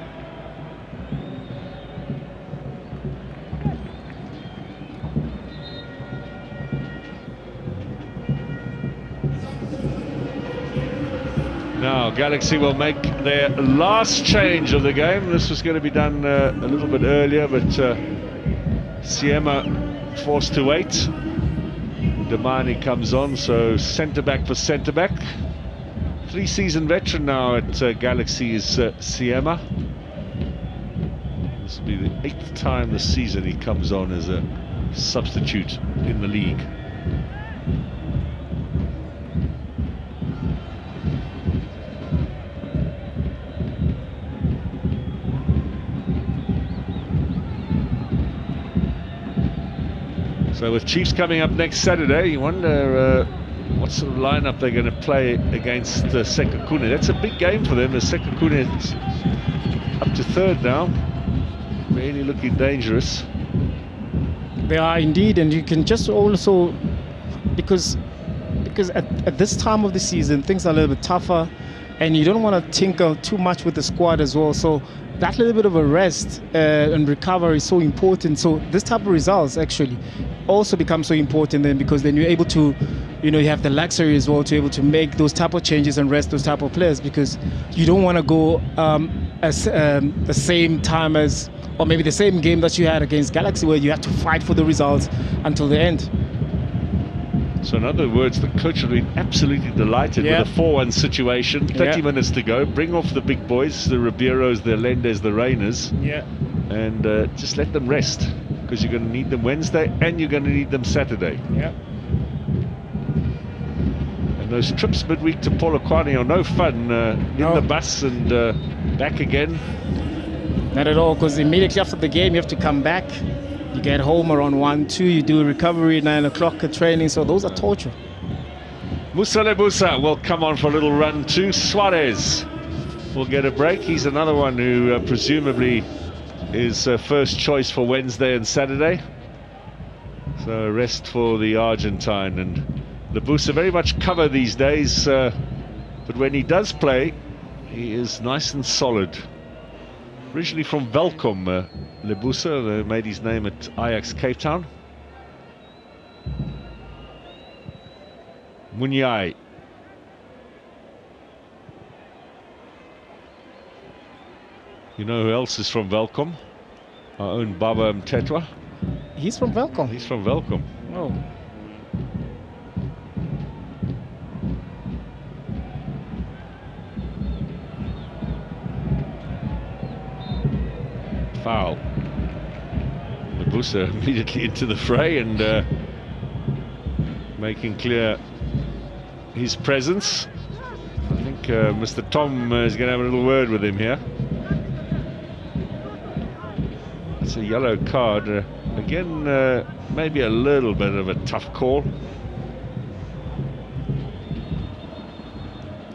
Now Galaxy will make their last change of the game. This was going to be done a little bit earlier, but Siema forced to wait. Damani comes on, so centre-back for centre-back. 3-season veteran now at Galaxy is Siema. This will be the 8th time this season he comes on as a substitute in the league. So with Chiefs coming up next Saturday, you wonder what sort of lineup they're going to play against Sekhukhune. That's a big game for them, as Sekhukhune is up to 3rd now. Really looking dangerous. They are indeed, and you can just also, because at this time of the season, things are a little bit tougher, and you don't want to tinker too much with the squad as well. So that little bit of a rest and recovery is so important. So this type of results actually also become so important then, because then you're able to, you have the luxury as well to be able to make those type of changes and rest those type of players, because you don't want to go as the same time as, or maybe the same game that you had against Galaxy, where you have to fight for the results until the end. So in other words, the coach will be absolutely delighted with a 4-1 situation, 30 minutes to go, bring off the big boys, the Ribeiros, the Lendes, the Rainers, and just let them rest, because you're going to need them Wednesday and you're going to need them Saturday. And those trips midweek to Polokwane are no fun, in the bus and back again. Not at all, because immediately after the game you have to come back. You get home around 1, 2, you do a recovery, 9 o'clock at training, so those are torture. Musa Lebusa will come on for a little run too. Suarez will get a break. He's another one who presumably is first choice for Wednesday and Saturday. So rest for the Argentine. And Lebusa very much cover these days, but when he does play, he is nice and solid. Originally from Welkom, Lebusa made his name at Ajax Cape Town. Munyai. You know who else is from Welkom? Our own Baba Mtetwa. He's from Welkom? He's from Welkom. Oh. Foul. Lebusa immediately into the fray and making clear his presence. I think Mr. Tom is going to have a little word with him here. It's a yellow card. Again, maybe a little bit of a tough call.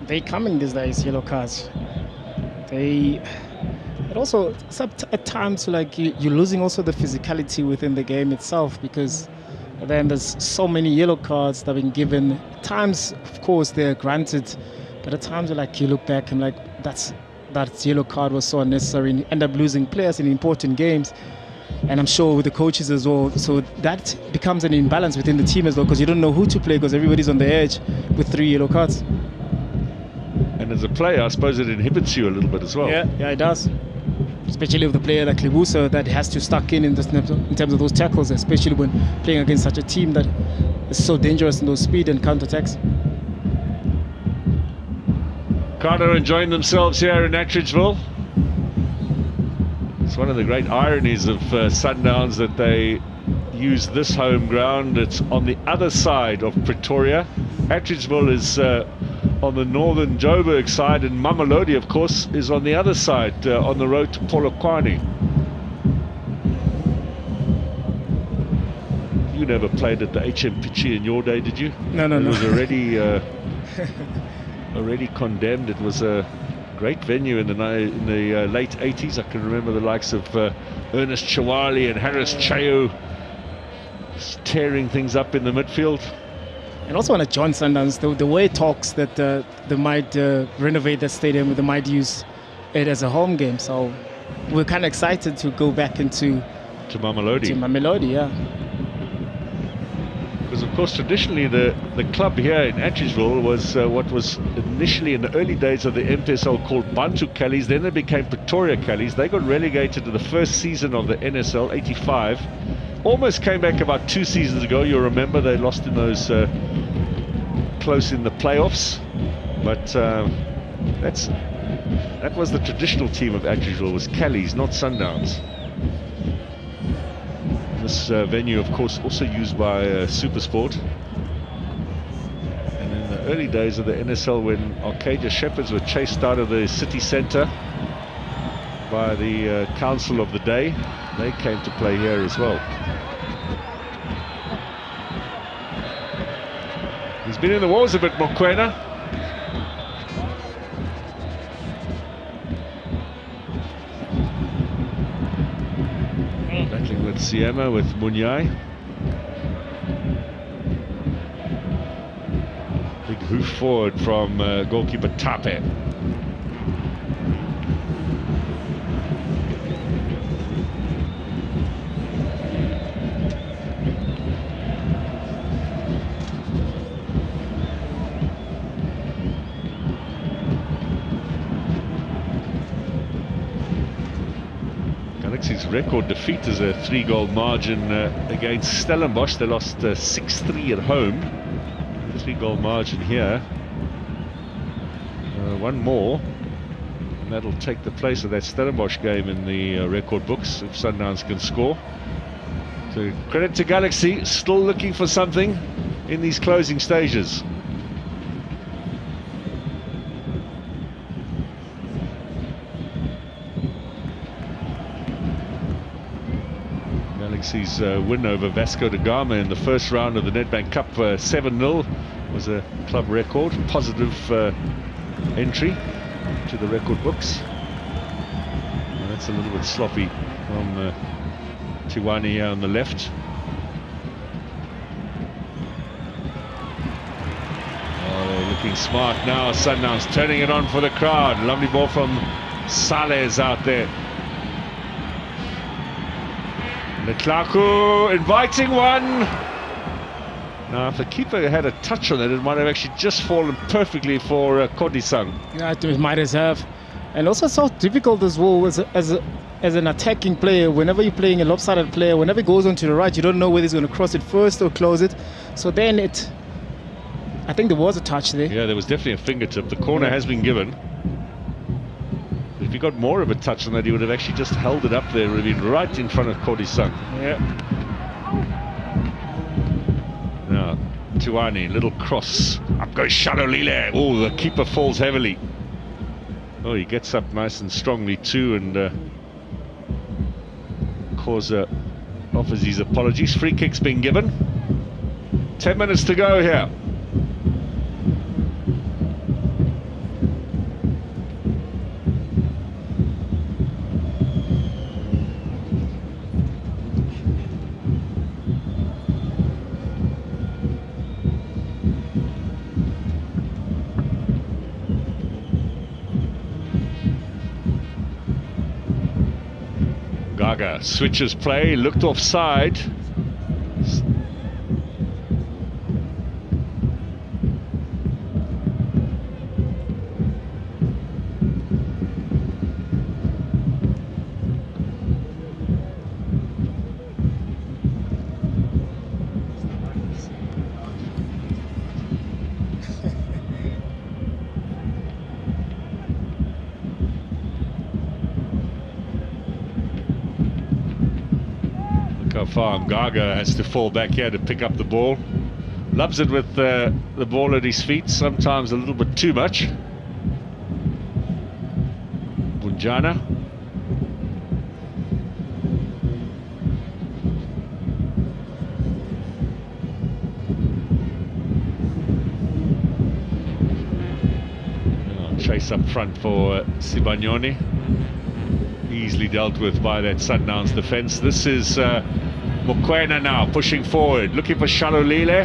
They come in these days, yellow cards. But also, at times, like you're losing also the physicality within the game itself, because then there's so many yellow cards that have been given. At times, of course, they're granted, but at times, like you look back and like that yellow card was so unnecessary, and you end up losing players in important games. And I'm sure with the coaches as well. So that becomes an imbalance within the team as well, because you don't know who to play, because everybody's on the edge with 3 yellow cards. And as a player, I suppose it inhibits you a little bit as well. Yeah, it does. Especially with a player like Lebusa that has to stuck in terms of those tackles, especially when playing against such a team that is so dangerous in those speed and counter-attacks. Carter enjoying themselves here in Attridgeville. It's one of the great ironies of Sundowns that they use this home ground. It's on the other side of Pretoria. Atteridgeville is on the northern Joburg side, and Mamelodi, of course, is on the other side, on the road to Polokwane. You never played at the HM Pichi in your day, did you? No. It was already already condemned. It was a great venue in the late 80s. I can remember the likes of Ernest Chawali and Harris Chayo tearing things up in the midfield. And also on a John Sundowns, the way it talks that they might renovate the stadium, they might use it as a home game. So we're kind of excited to go back into Mamelodi. To Mamelodi, yeah. Because of course traditionally the club here in Atteridgeville was what was initially in the early days of the MPSL called Bantu Callies. Then they became Pretoria Callies. They got relegated to the first season of the NSL, 85. Almost came back about 2 seasons ago. You'll remember they lost in those close in the playoffs, but that was the traditional team of Atteridgeville, was Callies, not Sundowns. This venue, of course, also used by Supersport. And in the early days of the NSL, when Arcadia Shepherds were chased out of the city centre by the council of the day, they came to play here as well. He's been in the walls a bit, Mokoena. Battling with Siema, with Munyai. Big hoof forward from goalkeeper Tape. Galaxy's record defeat is a 3-goal margin against Stellenbosch. They lost 6-3 at home. 3-goal margin here. One more, and that'll take the place of that Stellenbosch game in the record books if Sundowns can score. So credit to Galaxy, still looking for something in these closing stages. Galaxy's win over Vasco da Gama in the first round of the Nedbank Cup, 7-0, was a club record, positive entry to the record books. Well, that's a little bit sloppy from Tiwani here on the left. Oh, they're looking smart now. Sundowns turning it on for the crowd. Lovely ball from Saleh out there. Letlaku inviting one. Now, if the keeper had a touch on it, it might have actually just fallen perfectly for Kodisang. Yeah, it might have. And also so difficult as well as an attacking player. Whenever you're playing a lopsided player, whenever he goes onto the right, you don't know whether he's going to cross it first or close it. So then I think there was a touch there. Yeah, there was definitely a fingertip. The corner has been given. If he got more of a touch on that, he would have actually just held it up there. It would have been right in front of Kodisang. Yeah. Now, Tuani, little cross. Up goes Shalolile. Oh, the keeper falls heavily. Oh, he gets up nice and strongly too, and Causa offers his apologies. Free kick's been given. 10 minutes to go here. Gaga switches play, looked offside. how far Mgaga has to fall back here to pick up the ball. Loves it with the ball at his feet, sometimes a little bit too much. Bunjana. Chase up front for Sibanyoni. Easily dealt with by that Sundowns defence. This is Mokoena now pushing forward, looking for Shalolile.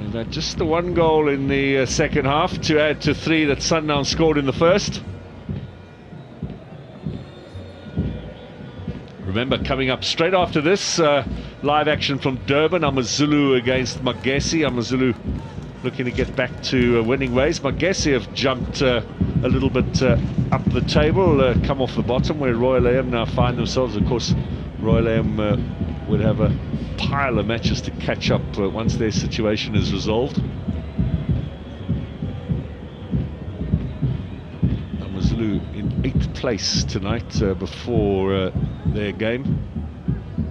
And that just the one goal in the second half to add to 3 that Sundowns scored in the first. Remember, coming up straight after this, live action from Durban, Amazulu against Magesi. Amazulu looking to get back to winning ways. Magesi have jumped a little bit up the table, come off the bottom where Royal AM now find themselves. Of course, Royal AM would have a pile of matches to catch up once their situation is resolved. Amazulu in 8th place tonight before their game.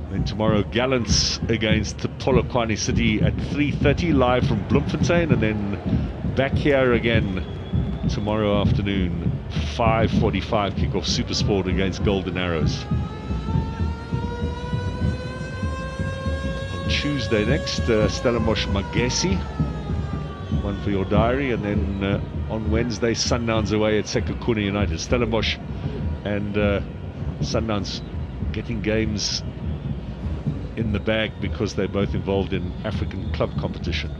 Then tomorrow, Gallants against Polokwane City at 3:30 live from Bloemfontein, and then back here again tomorrow afternoon, 5:45 kickoff Supersport against Golden Arrows. On Tuesday next, Stellenbosch Magesi, one for your diary, and then on Wednesday, Sundowns away at Sekhukhune United. Stellenbosch and Sundowns getting games in the bag because they're both involved in African club competition.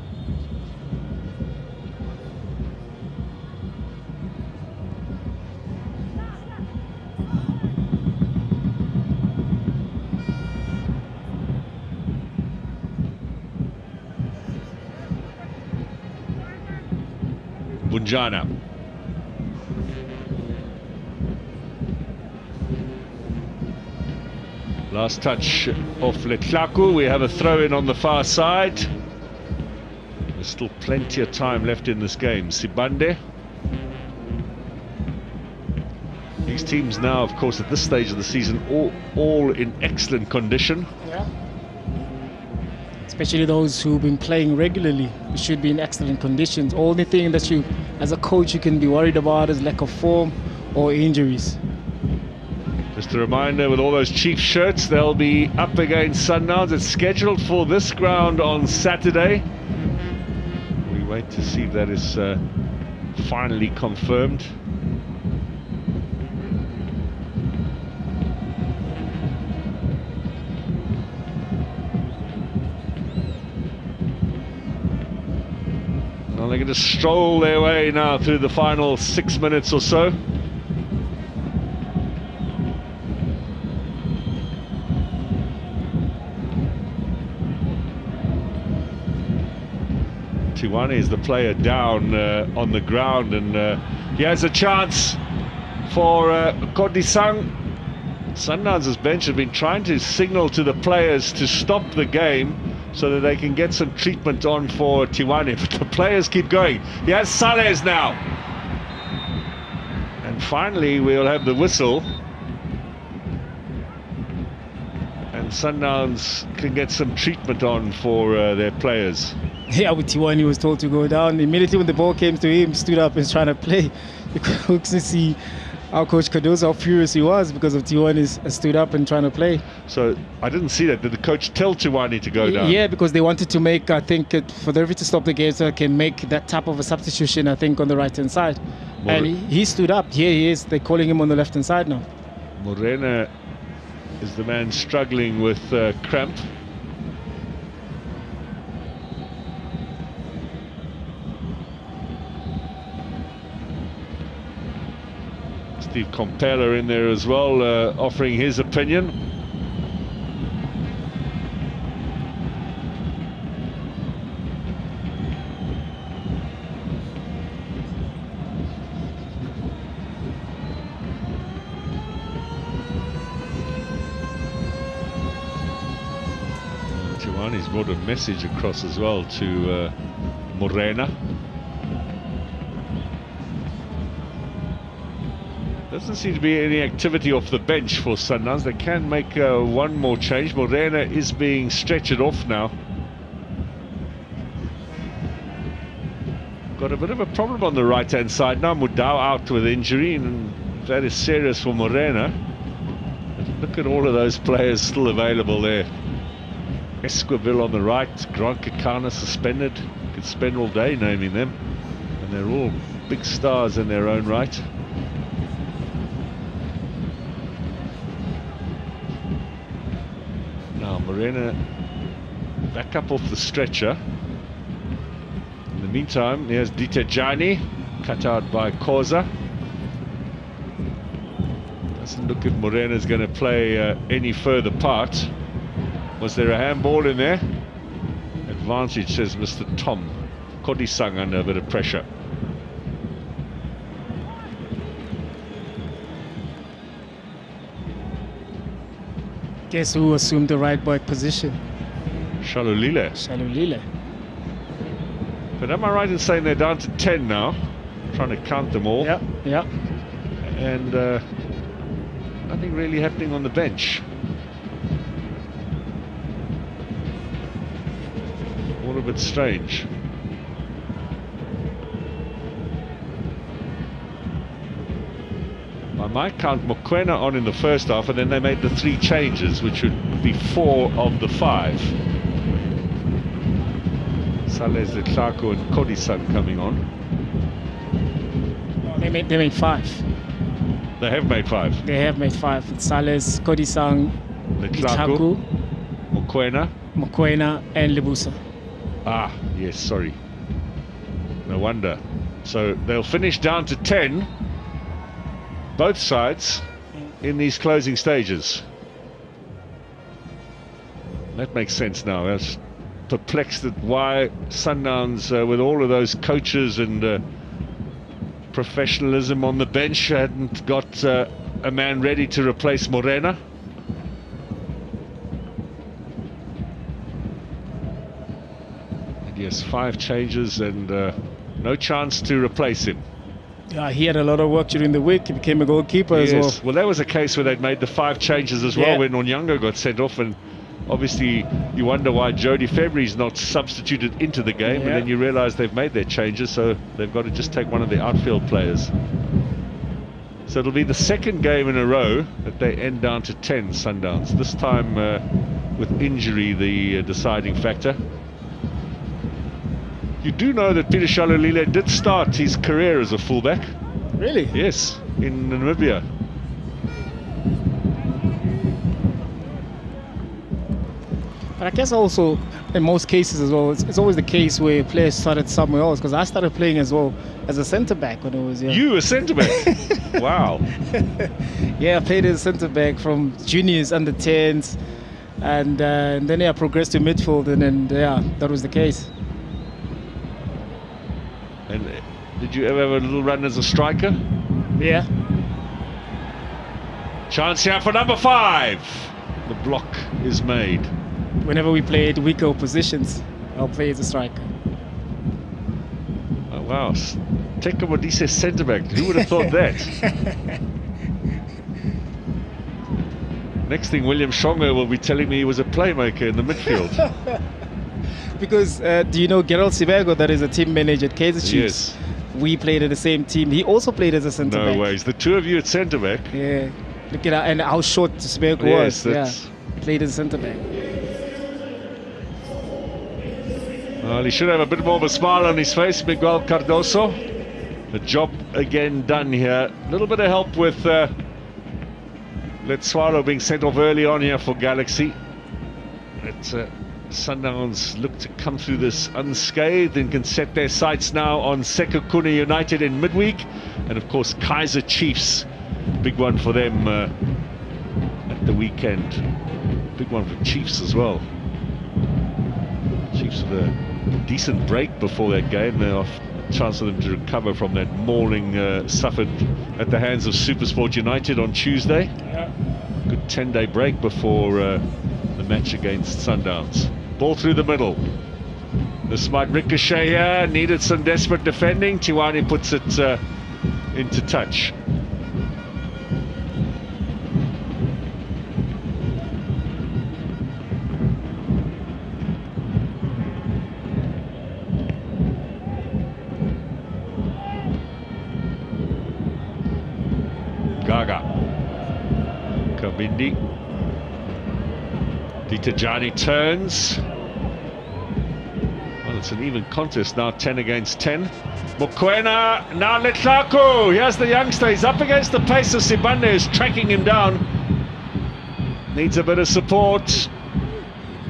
Bunjana. Last touch off Letlaku. We have a throw in on the far side. There's still plenty of time left in this game. Sibande. These teams now, of course, at this stage of the season, all in excellent condition. Yeah. Especially those who've been playing regularly, who should be in excellent conditions. Only thing that you, as a coach, you can be worried about is lack of form or injuries. Just a reminder, with all those Chiefs shirts, they'll be up against Sundowns. It's scheduled for this ground on Saturday. We wait to see if that is finally confirmed. Well, they're going to stroll their way now through the final 6 minutes or so. Tiwani is the player down on the ground, and he has a chance for Kodisang. Sundowns' bench have been trying to signal to the players to stop the game so that they can get some treatment on for Tiwani, but the players keep going. He has Salez now, and finally we'll have the whistle, and Sundowns can get some treatment on for their players. Yeah, with Tiwani was told to go down. Immediately when the ball came to him, stood up and was trying to play. You could see our coach Cardozo, how furious he was because of Tiwani stood up and trying to play. So I didn't see that. Did the coach tell Tiwani to go down? Yeah, because they wanted to make, I think, for the referee to stop the game so they can make that type of a substitution, I think, on the right-hand side. And he stood up. Here he is. They're calling him on the left-hand side now. Morena is the man struggling with cramp. Steve Compella in there as well, offering his opinion. Tiwani's brought a message across as well to Morena. Doesn't seem to be any activity off the bench for Sundowns. They can make one more change. Morena is being stretchered off now. Got a bit of a problem on the right-hand side now. Mudau out with injury, and that is serious for Morena. But look at all of those players still available there. Esquivel on the right, Grant Kekana suspended. Could spend all day naming them, and they're all big stars in their own right. Now Morena back up off the stretcher. In the meantime, here's Ditejani, cut out by Koza. Doesn't look if Morena's going to play any further part. Was there a handball in there? Advantage, says Mr. Tom. Kodisang under a bit of pressure. Guess who assumed the right back position? Shalulile. Shalulile. But am I right in saying they're down to 10 now? Trying to count them all. Yeah, yeah. And nothing really happening on the bench. All a bit strange. By my count, Mokoena on in the first half, and then they made the 3 changes, which would be 4 of the 5. Saleh Zetlako and Kodisang coming on. They made 5. They have made 5. They have made 5. It's Sales, Kodisang, Letlaku, Mokoena, and Lebusa. Ah, yes, sorry. No wonder. So they'll finish down to 10, both sides, in these closing stages. That makes sense now. I was perplexed at why Sundowns, with all of those coaches and professionalism on the bench, hadn't got a man ready to replace Morena. And yes, 5 changes and no chance to replace him. Yeah, he had a lot of work during the week. He became a goalkeeper as well. Well, that was a case where they'd made the 5 changes as well when Onyango got sent off, and obviously you wonder why Jody February's not substituted into the game, and then you realise they've made their changes, so they've got to just take one of the outfield players. So it'll be the 2nd game in a row that they end down to 10, Sundowns. This time with injury the deciding factor. You do know that Peter Shalulile did start his career as a fullback. Really? Yes, in Namibia. But I guess also, in most cases as well, it's always the case where players started somewhere else. Because I started playing as well as a centre-back when I was young. You, a centre-back? Wow. Yeah, I played as a centre-back from juniors, under 10s. And then I progressed to midfield, and then, that was the case. And did you ever have a little run as a striker? Yeah. Chance here for number 5. The block is made. Whenever we played weaker oppositions, I'll play as a striker. Oh, wow. Teka Modise centre-back. Who would have thought that? Next thing, William Shongo will be telling me he was a playmaker in the midfield. Because do you know Gerald Sibego, that is a team manager at Kaizer Chiefs? Yes. We played at the same team. He also played as a centre-back. No ways. The 2 of you at centre-back. Yeah. Look at that, and how short Sibego was. That's... Yeah. Played as a centre-back. Well, he should have a bit more of a smile on his face, Miguel Cardoso. The job again done here. A little bit of help with Letswalo being sent off early on here for Galaxy. Sundowns look to come through this unscathed and can set their sights now on Sekhukhune United in midweek, and of course Kaizer Chiefs, big one for them at the weekend. Big one for Chiefs as well. Chiefs with a decent break before that game. There are a chance for them to recover from that mauling suffered at the hands of SuperSport United on Tuesday. Yeah. Good 10-day break before the match against Sundowns. Ball through the middle. This might ricochet here. Needed some desperate defending. Tiwani puts it into touch. Gaga. Kabindi. Ditajani turns. Well, it's an even contest now, 10 against 10. Mokoena, now Letlaku. Here's the youngster. He's up against the pace of Sibande, who's tracking him down. Needs a bit of support.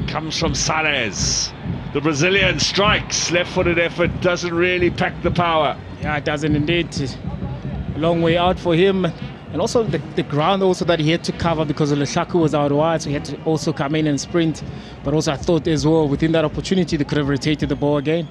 Comes from Salles. The Brazilian strikes. Left-footed effort doesn't really pack the power. Yeah, it doesn't indeed. A long way out for him. And also the ground also that he had to cover because Letlaku was out wide, so he had to also come in and sprint. But also I thought as well, within that opportunity, they could have rotated the ball again.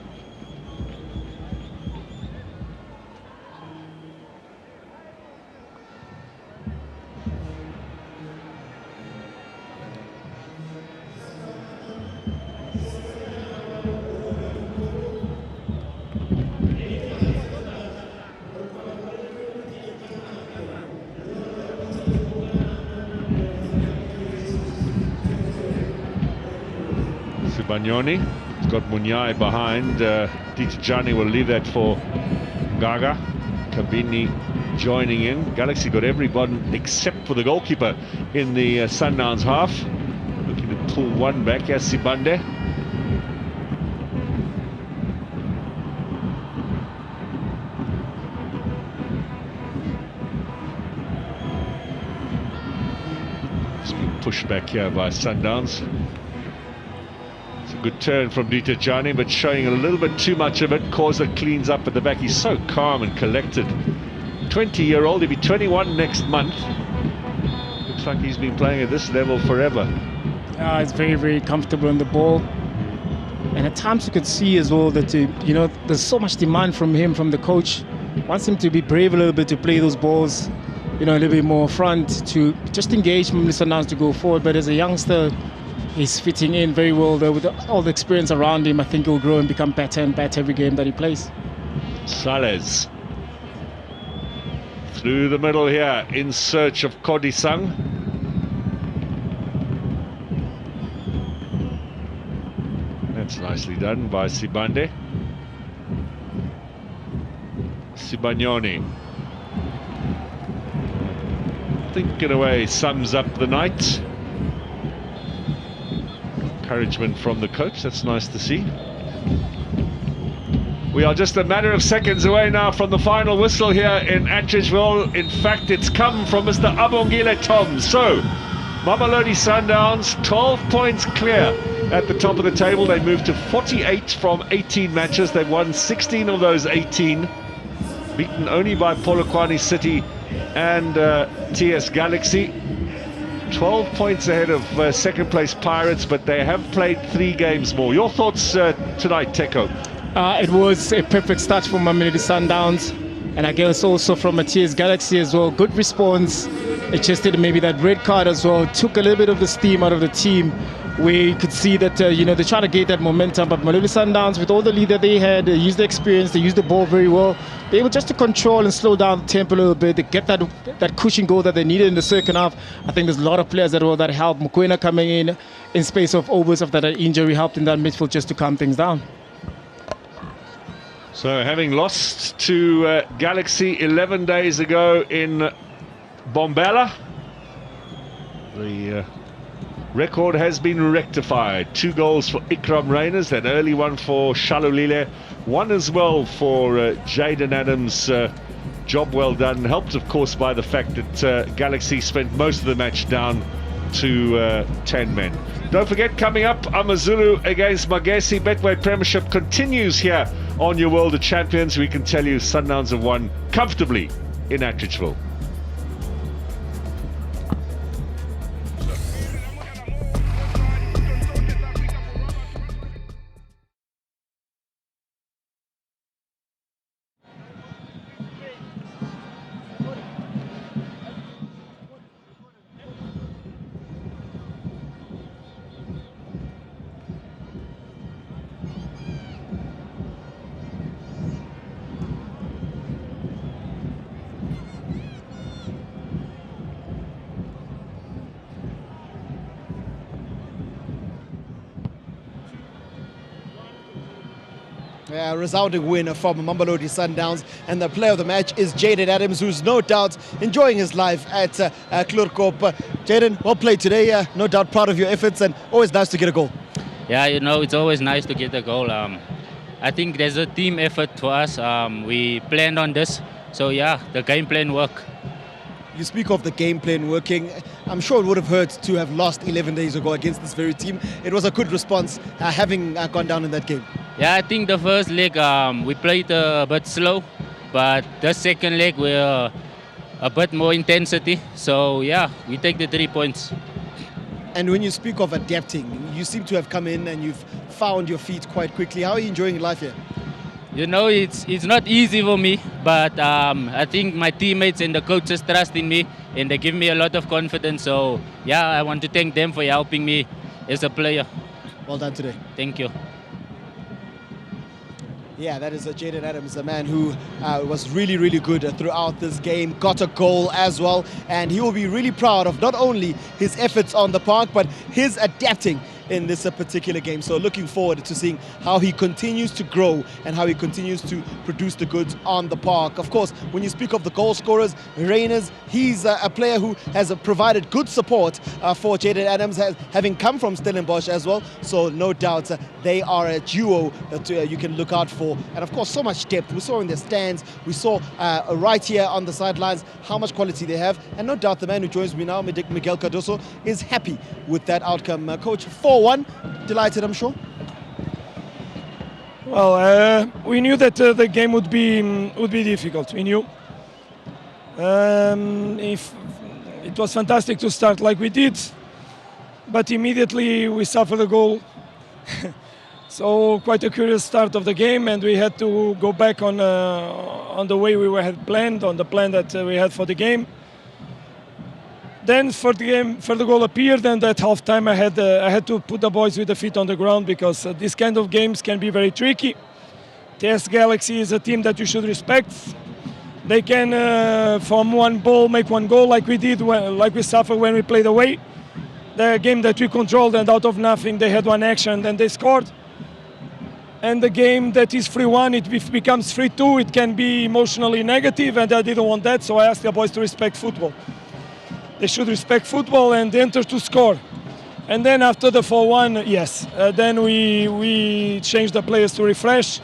Banyoni, he's got Munyai behind. Ditajani will leave that for Gaga. Kabini joining in. Galaxy got everybody except for the goalkeeper in the Sundowns half. Looking to pull one back. Here's Sibande. It's been pushed back here by Sundowns. Good turn from Ditajani, but showing a little bit too much of it. Causa cleans up at the back. He's so calm and collected. 20-year-old, he'll be 21 next month. Looks like he's been playing at this level forever. Yeah, he's very, very comfortable on the ball. And at times you could see as well that, there's so much demand from him, from the coach. Wants him to be brave a little bit, to play those balls, a little bit more front, to just engage Mamelodi Sundowns to go forward. But as a youngster, he's fitting in very well there with all the experience around him. I think he'll grow and become better and better every game that he plays. Salles through the middle here in search of Kodisang. That's nicely done by Sibande. Sibanyoni. Thinking away sums up the night. Encouragement from the coach, that's nice to see. We are just a matter of seconds away now from the final whistle here in Atteridgeville. In fact, it's come from Mr. Abongile Tom. So, Mamelodi Sundowns, 12 points clear at the top of the table. They moved to 48 from 18 matches. They've won 16 of those 18. Beaten only by Polokwane City and TS Galaxy. 12 points ahead of second place Pirates, but they have played 3 games more. Your thoughts tonight, Teko? It was a perfect start for Mamelodi Sundowns, and I guess also from TS Galaxy as well. Good response. It just did maybe that red card as well. Took a little bit of the steam out of the team. We could see that, they try to get that momentum, but Mamelodi Sundowns, with all the lead that they had, they used the experience, they used the ball very well. They were just to control and slow down the tempo a little bit, to get that cushion goal that they needed in the second half. I think there's a lot of players that helped. Mokoena coming in space of overs after that injury helped in that midfield just to calm things down. So having lost to Galaxy 11 days ago in Bombela, the record has been rectified. 2 goals for Ikram Reyners, that early one for Shalulile, one as well for Jaden Adams. Job well done, helped of course by the fact that Galaxy spent most of the match down to 10 men. Don't forget, coming up, Amazulu against Magesi. Betway Premiership continues here on your World of Champions. We can tell you Sundowns have won comfortably in Atteridgeville. A resounding win from Mamelodi Sundowns, and the player of the match is Jaden Adams, who's no doubt enjoying his life at Klurkop. Jaden, well played today. No doubt proud of your efforts, and always nice to get a goal. Yeah, it's always nice to get a goal. I think there's a team effort for us. We planned on this, so yeah, the game plan worked. You speak of the game plan working. I'm sure it would have hurt to have lost 11 days ago against this very team. It was a good response having gone down in that game. Yeah, I think the first leg we played a bit slow, but the second leg we're a bit more intensity. So yeah, we take the 3 points. And when you speak of adapting, you seem to have come in and you've found your feet quite quickly. How are you enjoying life here? It's not easy for me, but I think my teammates and the coaches trust in me, and they give me a lot of confidence. So yeah, I want to thank them for helping me as a player. Well done today. Thank you. Yeah, that is Jaden Adams, a man who was really, really good throughout this game, got a goal as well, and he will be really proud of not only his efforts on the park, but his adapting in this particular game. So looking forward to seeing how he continues to grow and how he continues to produce the goods on the park. Of course, when you speak of the goal scorers, Reyners, he's a player who has provided good support for Jaden Adams, having come from Stellenbosch as well. So no doubt they are a duo that you can look out for. And of course, so much depth. We saw in the stands, we saw right here on the sidelines how much quality they have. And no doubt the man who joins me now, Miguel Cardoso, is happy with that outcome. Coach, 4-1, delighted, I'm sure. Well, we knew that the game would be difficult. We knew. If it was fantastic to start like we did, but immediately we suffered a goal. So quite a curious start of the game, and we had to go back on the way we had planned, on the plan that we had for the game. Then for the goal appeared, and at halftime I had to put the boys with the feet on the ground, because these kind of games can be very tricky. TS Galaxy is a team that you should respect. They can from one ball make one goal, like we did, like we suffered when we played away. The game that we controlled, and out of nothing they had one action, then they scored. And the game that is 3-1, it becomes 3-2. It can be emotionally negative, and I didn't want that, so I asked the boys to respect football. They should respect football and enter to score. And then after the 4-1, yes, then we changed the players to refresh.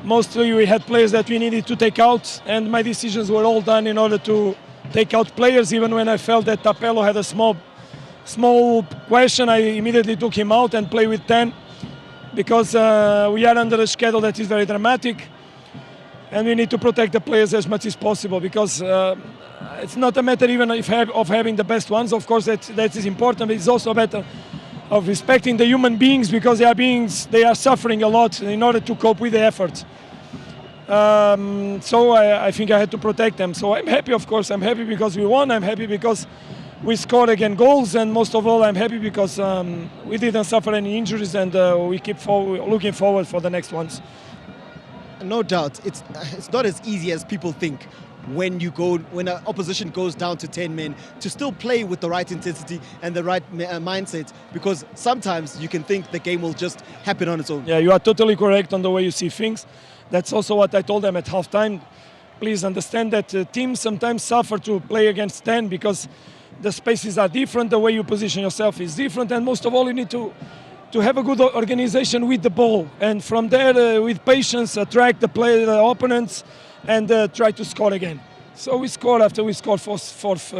Mostly we had players that we needed to take out, and my decisions were all done in order to take out players. Even when I felt that Tapelo had a small question, I immediately took him out and played with 10, because we are under a schedule that is very dramatic, and we need to protect the players as much as possible, because it's not a matter even of having the best ones. Of course, that is important, but it's also a matter of respecting the human beings, because they are suffering a lot in order to cope with the effort. So I think I had to protect them. So I'm happy, of course. I'm happy because we won. I'm happy because we scored again goals, and most of all, I'm happy because we didn't suffer any injuries, and we keep looking forward for the next ones. No doubt, it's not as easy as people think when an opposition goes down to 10 men to still play with the right intensity and the right mindset, because sometimes you can think the game will just happen on its own. Yeah, you are totally correct on the way you see things. That's also what I told them at halftime. Please understand that teams sometimes suffer to play against 10, because the spaces are different, the way you position yourself is different, and most of all you need to have a good organization with the ball, and from there with patience attract the opponents and try to score again. So we scored. After we scored fourth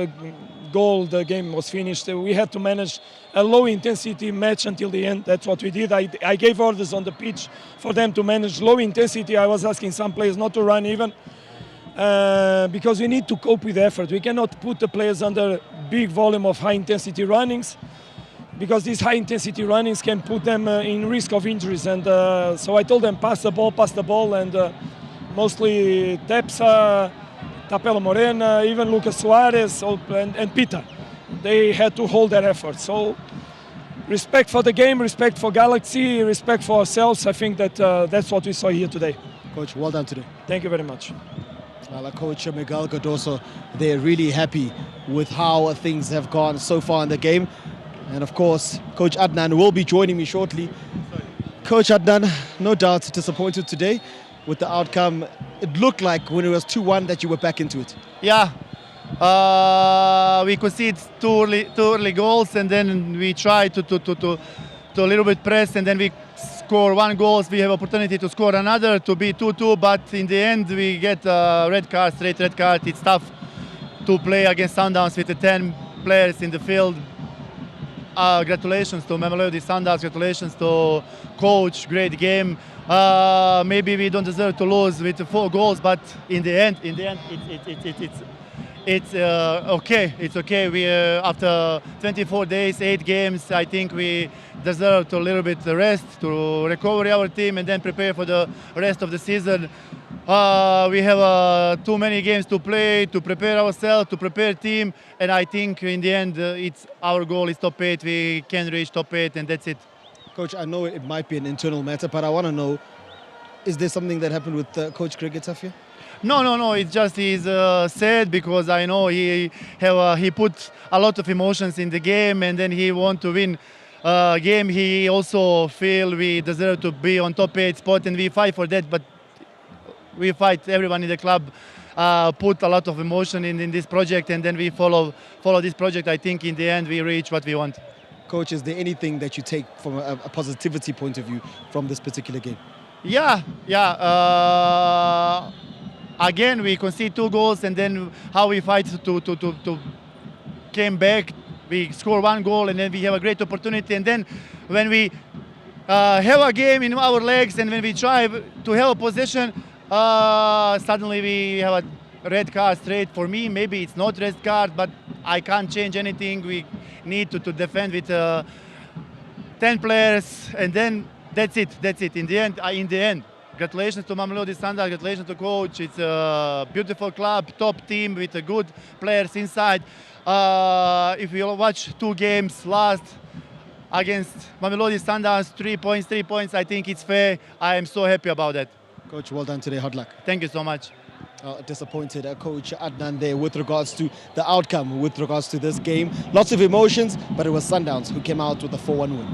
goal, the game was finished. We had to manage a low intensity match until the end. That's what we did. I gave orders on the pitch for them to manage low intensity. I was asking some players not to run even, because we need to cope with effort. We cannot put the players under big volume of high intensity runnings, because these high intensity runnings can put them in risk of injuries. And so I told them pass the ball, and mostly Tepsa, Tapelo Morena, even Lucas Suarez and Peter. They had to hold their effort. So respect for the game, respect for Galaxy, respect for ourselves. I think that that's what we saw here today. Coach, well done today. Thank you very much. Well, Coach Miguel Cardoso, they're really happy with how things have gone so far in the game. And of course, Coach Adnan will be joining me shortly. Coach Adnan, no doubt disappointed today with the outcome. It looked like when it was 2-1 that you were back into it. Yeah, we conceded two early goals, and then we tried to a little bit press, and then we score one goal. We have opportunity to score another to be 2-2, but in the end we get a red card, straight red card. It's tough to play against Sundowns with the 10 players in the field. Congratulations to Mamelodi Sundowns, congratulations to coach, great game. Maybe we don't deserve to lose with 4 goals, but in the end, it's okay. It's okay. We after 24 days, 8 games, I think we deserve to a little bit rest to recover our team and then prepare for the rest of the season. We have too many games to play, to prepare ourselves, to prepare team, and I think in the end, it's our goal is top 8. We can reach top 8, and that's it. Coach, I know it might be an internal matter, but I want to know, is there something that happened with Coach Greg Etafia? No. It's just he's sad because I know he put a lot of emotions in the game, and then he want to win game. He also feel we deserve to be on top 8 spot, and we fight for that. But we fight. Everyone in the club put a lot of emotion in this project, and then we follow this project. I think in the end we reach what we want. Coach, is there anything that you take from a positivity point of view from this particular game? Yeah. Again, we concede 2 goals, and then how we fight to came back. We score 1 goal, and then we have a great opportunity. And then when we have a game in our legs, and when we try to have a possession, suddenly we have a red card straight. For me, maybe it's not red card, but I can't change anything. We need to defend with 10 players, and then that's it. In the end, congratulations to Mamelodi Sundowns, congratulations to coach. It's a beautiful club, top team with good players inside. If you watch 2 games last against Mamelodi Sundowns, 3 points, I think it's fair. I am so happy about that. Coach, well done today. Hard luck. Thank you so much. Disappointed Coach Adnan there with regards to the outcome, with regards to this game. Lots of emotions, but it was Sundowns who came out with a 4-1 win.